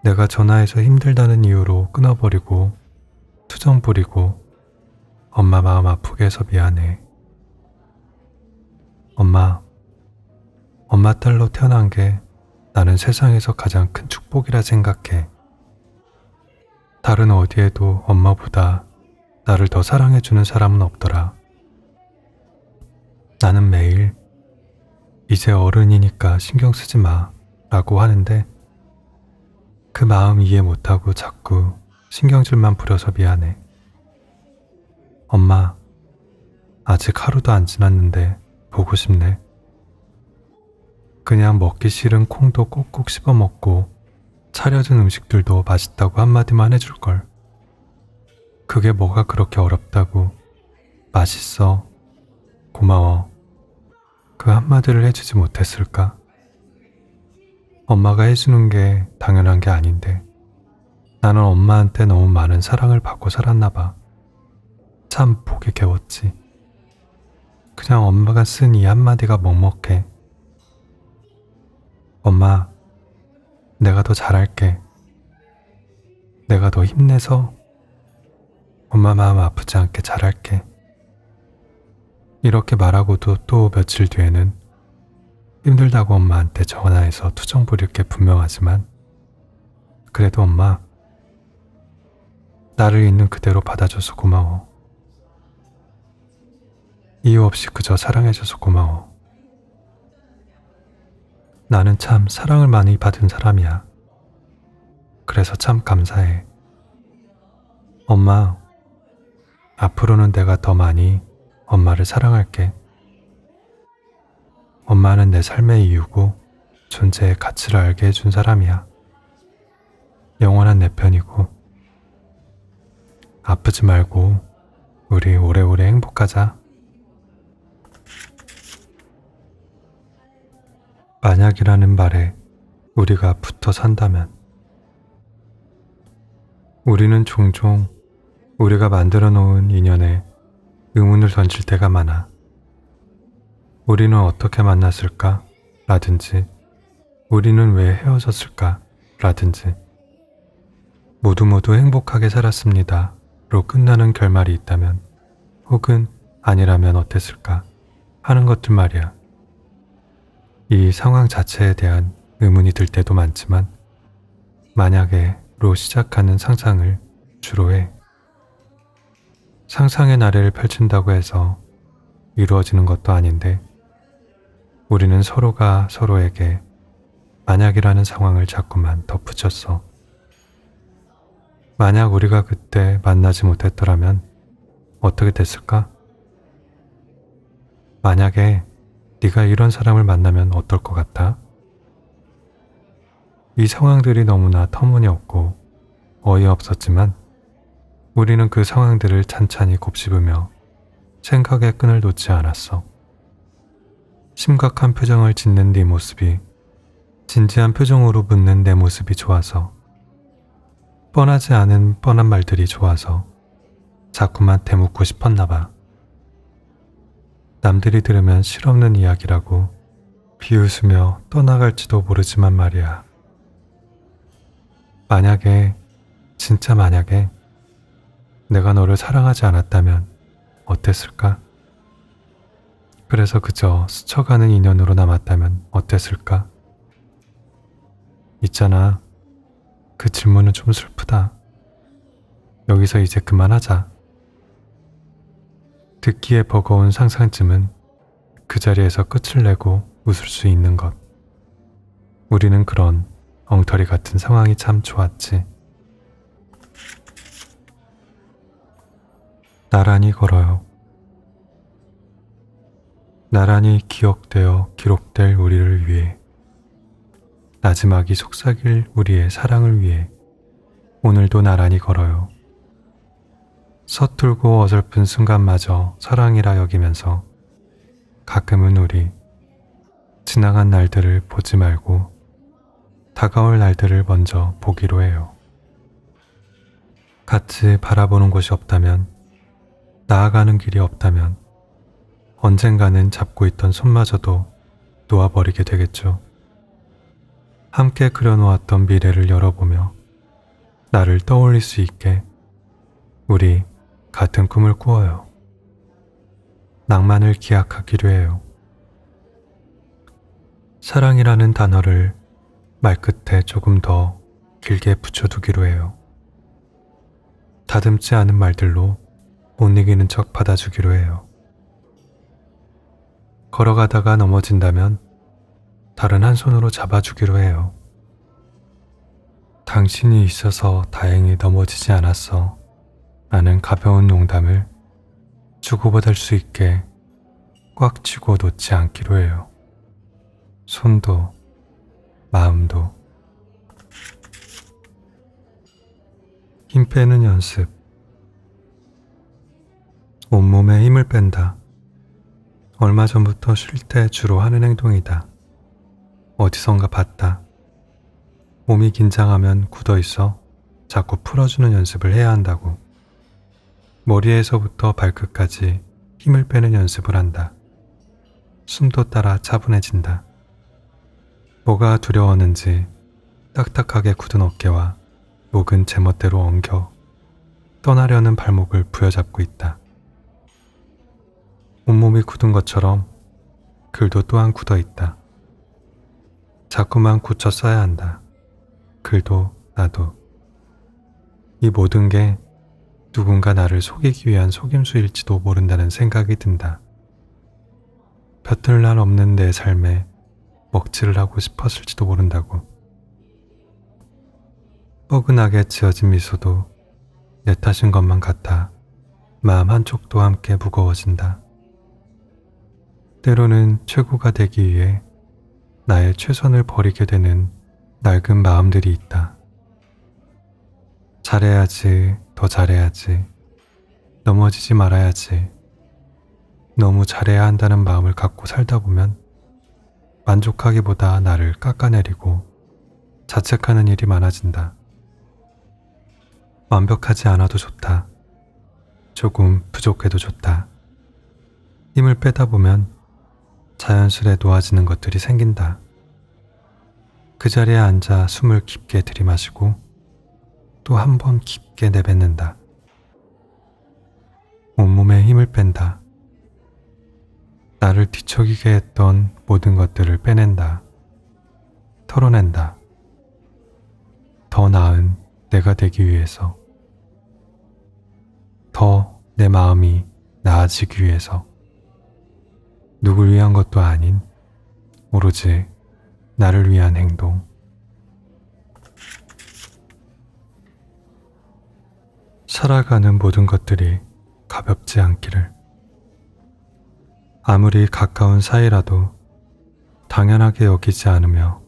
내가 전화해서 힘들다는 이유로 끊어버리고 투정 부리고 엄마 마음 아프게 해서 미안해. 엄마 딸로 태어난 게 나는 세상에서 가장 큰 축복이라 생각해. 다른 어디에도 엄마보다 나를 더 사랑해주는 사람은 없더라. 나는 매일 이제 어른이니까 신경 쓰지 마 라고 하는데 그 마음 이해 못하고 자꾸 신경질만 부려서 미안해. 엄마, 아직 하루도 안 지났는데 보고 싶네. 그냥 먹기 싫은 콩도 꼭꼭 씹어 먹고 차려진 음식들도 맛있다고 한마디만 해줄걸. 그게 뭐가 그렇게 어렵다고. 맛있어. 고마워. 그 한마디를 해주지 못했을까? 엄마가 해주는 게 당연한 게 아닌데 나는 엄마한테 너무 많은 사랑을 받고 살았나 봐. 참 보기 개웠지. 그냥 엄마가 쓴 이 한마디가 먹먹해. 엄마, 내가 더 잘할게. 내가 더 힘내서 엄마 마음 아프지 않게 잘할게. 이렇게 말하고도 또 며칠 뒤에는 힘들다고 엄마한테 전화해서 투정 부릴 게 분명하지만 그래도 엄마, 나를 있는 그대로 받아줘서 고마워. 이유 없이 그저 사랑해줘서 고마워. 나는 참 사랑을 많이 받은 사람이야. 그래서 참 감사해. 엄마, 앞으로는 내가 더 많이 엄마를 사랑할게. 엄마는 내 삶의 이유고 존재의 가치를 알게 해준 사람이야. 영원한 내 편이고. 아프지 말고 우리 오래오래 행복하자. 만약이라는 말에 우리가 붙어 산다면 우리는 종종 우리가 만들어 놓은 인연에 의문을 던질 때가 많아. 우리는 어떻게 만났을까? 라든지 우리는 왜 헤어졌을까? 라든지 모두 행복하게 살았습니다. 로 끝나는 결말이 있다면 혹은 아니라면 어땠을까? 하는 것들 말이야. 이 상황 자체에 대한 의문이 들 때도 많지만 만약에로 시작하는 상상을 주로 해. 상상의 나래를 펼친다고 해서 이루어지는 것도 아닌데 우리는 서로가 서로에게 만약이라는 상황을 자꾸만 덧붙였어. 만약 우리가 그때 만나지 못했더라면 어떻게 됐을까? 만약에 네가 이런 사람을 만나면 어떨 것 같아? 이 상황들이 너무나 터무니없고 어이없었지만 우리는 그 상황들을 찬찬히 곱씹으며 생각의 끈을 놓지 않았어. 심각한 표정을 짓는 네 모습이 진지한 표정으로 묻는 내 모습이 좋아서 뻔하지 않은 뻔한 말들이 좋아서 자꾸만 대묻고 싶었나 봐. 남들이 들으면 실없는 이야기라고 비웃으며 떠나갈지도 모르지만 말이야. 만약에, 진짜 만약에 내가 너를 사랑하지 않았다면 어땠을까? 그래서 그저 스쳐가는 인연으로 남았다면 어땠을까? 있잖아. 그 질문은 좀 슬프다. 여기서 이제 그만하자. 듣기에 버거운 상상쯤은 그 자리에서 끝을 내고 웃을 수 있는 것. 우리는 그런 엉터리 같은 상황이 참 좋았지. 나란히 걸어요. 나란히 기억되어 기록될 우리를 위해, 나지막이 속삭일 우리의 사랑을 위해 오늘도 나란히 걸어요. 서툴고 어설픈 순간마저 사랑이라 여기면서 가끔은 우리 지나간 날들을 보지 말고 다가올 날들을 먼저 보기로 해요. 같이 바라보는 곳이 없다면, 나아가는 길이 없다면 언젠가는 잡고 있던 손마저도 놓아버리게 되겠죠. 함께 그려놓았던 미래를 열어보며 나를 떠올릴 수 있게 우리 같은 꿈을 꾸어요. 낭만을 기약하기로 해요. 사랑이라는 단어를 말끝에 조금 더 길게 붙여두기로 해요. 다듬지 않은 말들로 못 이기는 척 받아주기로 해요. 걸어가다가 넘어진다면 다른 한 손으로 잡아주기로 해요. 당신이 있어서 다행히 넘어지지 않았어 라는 가벼운 농담을 주고받을 수 있게 꽉 쥐고 놓지 않기로 해요. 손도, 마음도. 힘 빼는 연습. 온몸에 힘을 뺀다. 얼마 전부터 쉴 때 주로 하는 행동이다. 어디선가 봤다. 몸이 긴장하면 굳어 있어 자꾸 풀어주는 연습을 해야 한다고. 머리에서부터 발끝까지 힘을 빼는 연습을 한다. 숨도 따라 차분해진다. 뭐가 두려웠는지 딱딱하게 굳은 어깨와 목은 제멋대로 엉겨 떠나려는 발목을 부여잡고 있다. 온몸이 굳은 것처럼 글도 또한 굳어 있다. 자꾸만 굳혀 써야 한다. 글도 나도. 이 모든 게 누군가 나를 속이기 위한 속임수일지도 모른다는 생각이 든다. 볕들 날 없는 내 삶에 먹칠을 하고 싶었을지도 모른다고. 뻐근하게 지어진 미소도 내 탓인 것만 같아 마음 한쪽도 함께 무거워진다. 때로는 최고가 되기 위해 나의 최선을 버리게 되는 낡은 마음들이 있다. 잘해야지, 더 잘해야지, 넘어지지 말아야지. 너무 잘해야 한다는 마음을 갖고 살다 보면 만족하기보다 나를 깎아내리고 자책하는 일이 많아진다. 완벽하지 않아도 좋다. 조금 부족해도 좋다. 힘을 빼다 보면 자연스레 놓아지는 것들이 생긴다. 그 자리에 앉아 숨을 깊게 들이마시고 또 한 번 깊게 내뱉는다. 온몸에 힘을 뺀다. 나를 뒤척이게 했던 모든 것들을 빼낸다. 털어낸다. 더 나은 내가 되기 위해서. 더 내 마음이 나아지기 위해서. 누굴 위한 것도 아닌 오로지 나를 위한 행동. 살아가는 모든 것들이 가볍지 않기를. 아무리 가까운 사이라도 당연하게 여기지 않으며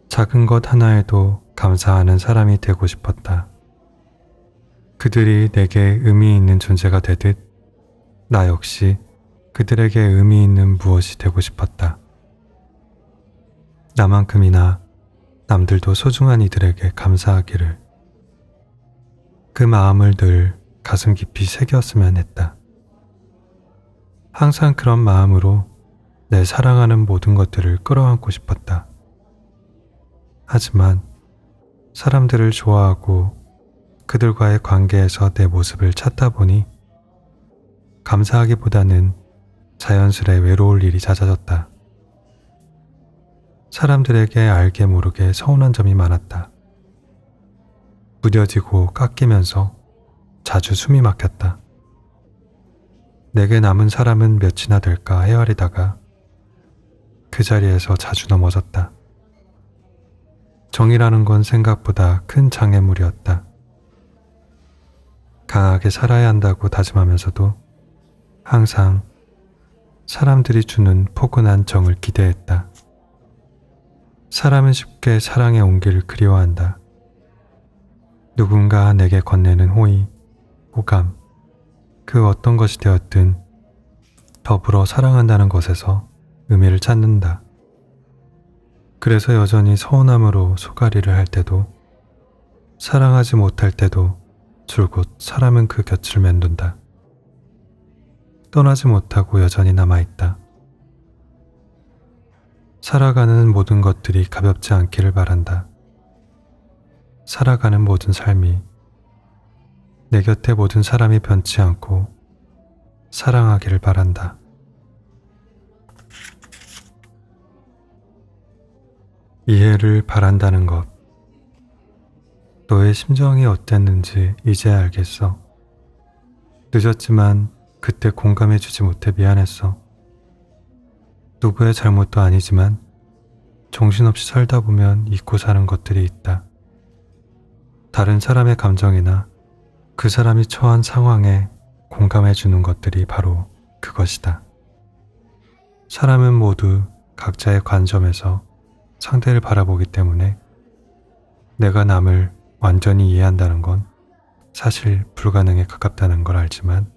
작은 것 하나에도 감사하는 사람이 되고 싶었다. 그들이 내게 의미 있는 존재가 되듯 나 역시 그들에게 의미 있는 무엇이 되고 싶었다. 나만큼이나 남들도 소중한 이들에게 감사하기를. 그 마음을 늘 가슴 깊이 새겼으면 했다. 항상 그런 마음으로 내 사랑하는 모든 것들을 끌어안고 싶었다. 하지만 사람들을 좋아하고 그들과의 관계에서 내 모습을 찾다 보니 감사하기보다는 자연스레 외로울 일이 잦아졌다. 사람들에게 알게 모르게 서운한 점이 많았다. 무뎌지고 깎이면서 자주 숨이 막혔다. 내게 남은 사람은 몇이나 될까 헤아리다가 그 자리에서 자주 넘어졌다. 정이라는 건 생각보다 큰 장애물이었다. 강하게 살아야 한다고 다짐하면서도 항상 사람들이 주는 포근한 정을 기대했다. 사람은 쉽게 사랑의 온기를 그리워한다. 누군가 내게 건네는 호의, 호감, 그 어떤 것이 되었든 더불어 사랑한다는 것에서 의미를 찾는다. 그래서 여전히 서운함으로 소가리를 할 때도 사랑하지 못할 때도 줄곧 사람은 그 곁을 맴돈다. 떠나지 못하고 여전히 남아있다. 살아가는 모든 것들이 가볍지 않기를 바란다. 살아가는 모든 삶이 내 곁에 모든 사람이 변치 않고 사랑하기를 바란다. 이해를 바란다는 것. 너의 심정이 어땠는지 이제 알겠어. 늦었지만 그때 공감해주지 못해 미안했어. 누구의 잘못도 아니지만 정신없이 살다 보면 잊고 사는 것들이 있다. 다른 사람의 감정이나 그 사람이 처한 상황에 공감해주는 것들이 바로 그것이다. 사람은 모두 각자의 관점에서 상대를 바라보기 때문에 내가 남을 완전히 이해한다는 건 사실 불가능에 가깝다는 걸 알지만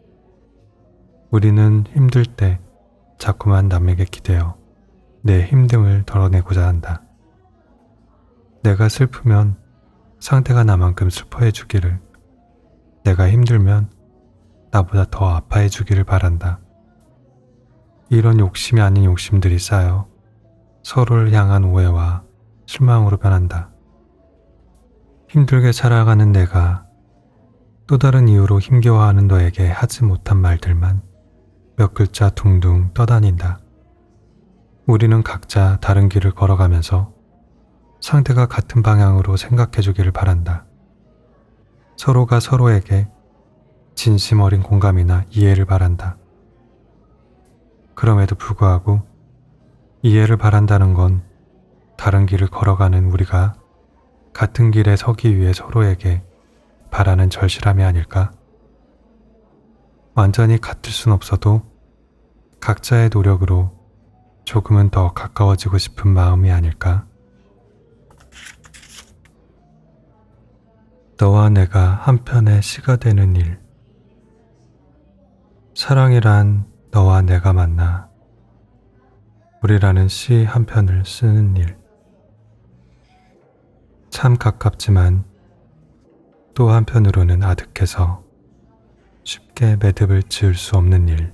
우리는 힘들 때 자꾸만 남에게 기대어 내 힘듦을 덜어내고자 한다. 내가 슬프면 상대가 나만큼 슬퍼해 주기를, 내가 힘들면 나보다 더 아파해 주기를 바란다. 이런 욕심이 아닌 욕심들이 쌓여 서로를 향한 오해와 실망으로 변한다. 힘들게 살아가는 내가 또 다른 이유로 힘겨워하는 너에게 하지 못한 말들만 몇 글자 둥둥 떠다닌다. 우리는 각자 다른 길을 걸어가면서 상대가 같은 방향으로 생각해 주기를 바란다. 서로가 서로에게 진심 어린 공감이나 이해를 바란다. 그럼에도 불구하고 이해를 바란다는 건 다른 길을 걸어가는 우리가 같은 길에 서기 위해 서로에게 바라는 절실함이 아닐까? 완전히 같을 순 없어도 각자의 노력으로 조금은 더 가까워지고 싶은 마음이 아닐까? 너와 내가 한편의 시가 되는 일. 사랑이란 너와 내가 만나 우리라는 시 한 편을 쓰는 일. 참 가깝지만 또 한편으로는 아득해서 쉽게 매듭을 지을 수 없는 일.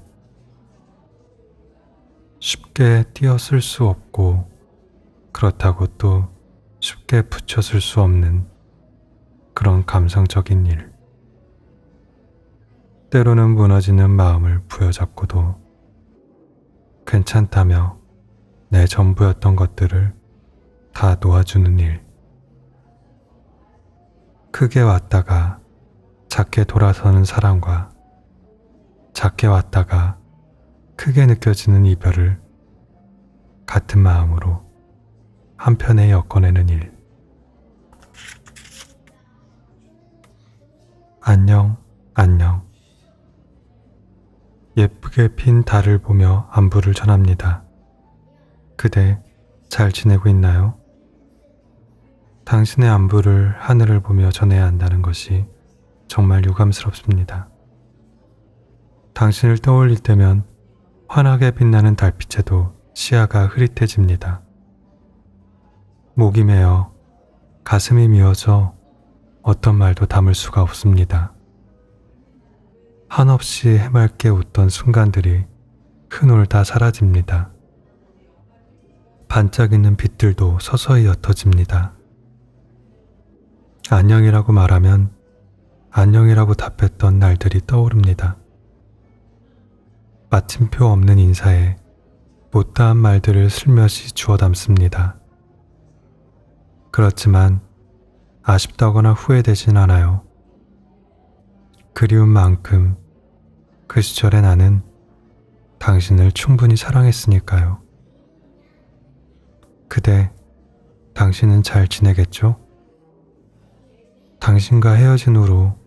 쉽게 띄어 쓸 수 없고 그렇다고 또 쉽게 붙여 쓸 수 없는 그런 감성적인 일. 때로는 무너지는 마음을 부여잡고도 괜찮다며 내 전부였던 것들을 다 놓아주는 일. 크게 왔다가 작게 돌아서는 사랑과 작게 왔다가 크게 느껴지는 이별을 같은 마음으로 한편에 엮어내는 일. 안녕, 안녕. 예쁘게 핀 달을 보며 안부를 전합니다. 그대 잘 지내고 있나요? 당신의 안부를 하늘을 보며 전해야 한다는 것이 정말 유감스럽습니다. 당신을 떠올릴 때면 환하게 빛나는 달빛에도 시야가 흐릿해집니다. 목이 메어 가슴이 미어져 어떤 말도 담을 수가 없습니다. 한없이 해맑게 웃던 순간들이 흔홀다 사라집니다. 반짝이는 빛들도 서서히 옅어집니다. 안녕이라고 말하면 안녕이라고 답했던 날들이 떠오릅니다. 마침표 없는 인사에 못다한 말들을 슬며시 주워 담습니다. 그렇지만 아쉽다거나 후회되진 않아요. 그리운 만큼 그 시절의 나는 당신을 충분히 사랑했으니까요. 그대, 당신은 잘 지내겠죠? 당신과 헤어진 후로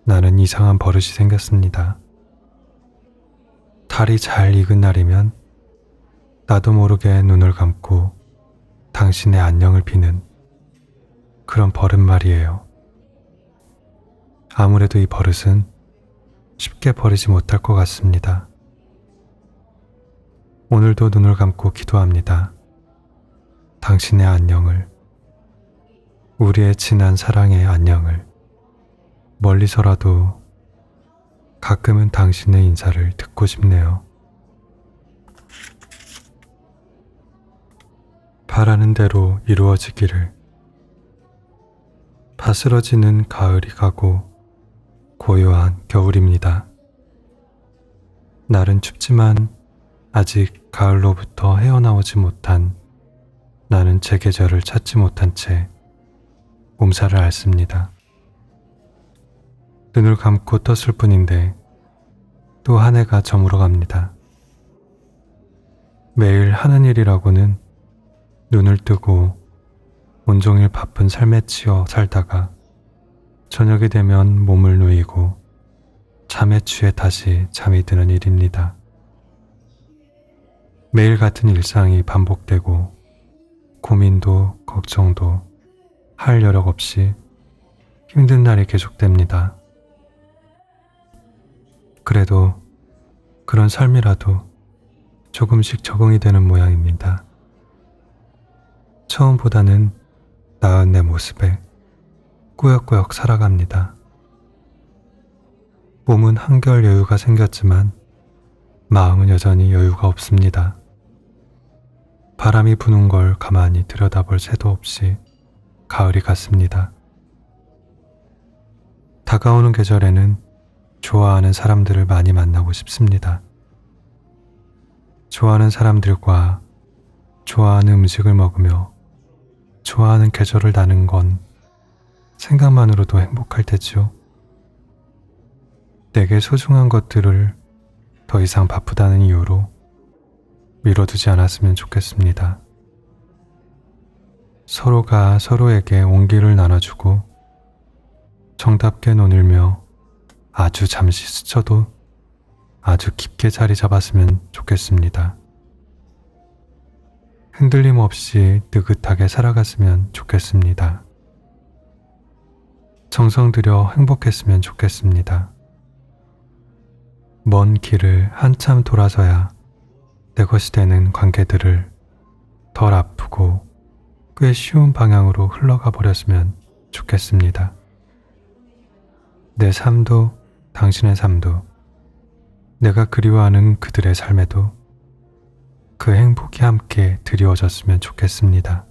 나는 이상한 버릇이 생겼습니다. 달이 잘 익은 날이면 나도 모르게 눈을 감고 당신의 안녕을 비는 그런 버릇 말이에요. 아무래도 이 버릇은 쉽게 버리지 못할 것 같습니다. 오늘도 눈을 감고 기도합니다. 당신의 안녕을, 우리의 진한 사랑의 안녕을, 멀리서라도 가끔은 당신의 인사를 듣고 싶네요. 바라는 대로 이루어지기를. 바스러지는 가을이 가고 고요한 겨울입니다. 날은 춥지만 아직 가을로부터 헤어나오지 못한 나는 제 계절을 찾지 못한 채 몸살을 앓습니다. 눈을 감고 떴을 뿐인데 또 한 해가 저물어 갑니다. 매일 하는 일이라고는 눈을 뜨고 온종일 바쁜 삶에 치여 살다가 저녁이 되면 몸을 누이고 잠에 취해 다시 잠이 드는 일입니다. 매일 같은 일상이 반복되고 고민도 걱정도 할 여력 없이 힘든 날이 계속됩니다. 그래도 그런 삶이라도 조금씩 적응이 되는 모양입니다. 처음보다는 나은 내 모습에 꾸역꾸역 살아갑니다. 몸은 한결 여유가 생겼지만 마음은 여전히 여유가 없습니다. 바람이 부는 걸 가만히 들여다볼 새도 없이 가을이 갔습니다. 다가오는 계절에는 좋아하는 사람들을 많이 만나고 싶습니다. 좋아하는 사람들과 좋아하는 음식을 먹으며 좋아하는 계절을 나는 건 생각만으로도 행복할 테지요. 내게 소중한 것들을 더 이상 바쁘다는 이유로 미뤄두지 않았으면 좋겠습니다. 서로가 서로에게 온기를 나눠주고 정답게 논을며 아주 잠시 스쳐도 아주 깊게 자리 잡았으면 좋겠습니다. 흔들림 없이 느긋하게 살아갔으면 좋겠습니다. 정성 들여 행복했으면 좋겠습니다. 먼 길을 한참 돌아서야 내 것이 되는 관계들을 덜 아프고 꽤 쉬운 방향으로 흘러가 버렸으면 좋겠습니다. 내 삶도 당신의 삶도 내가 그리워하는 그들의 삶에도 그 행복이 함께 드리워졌으면 좋겠습니다.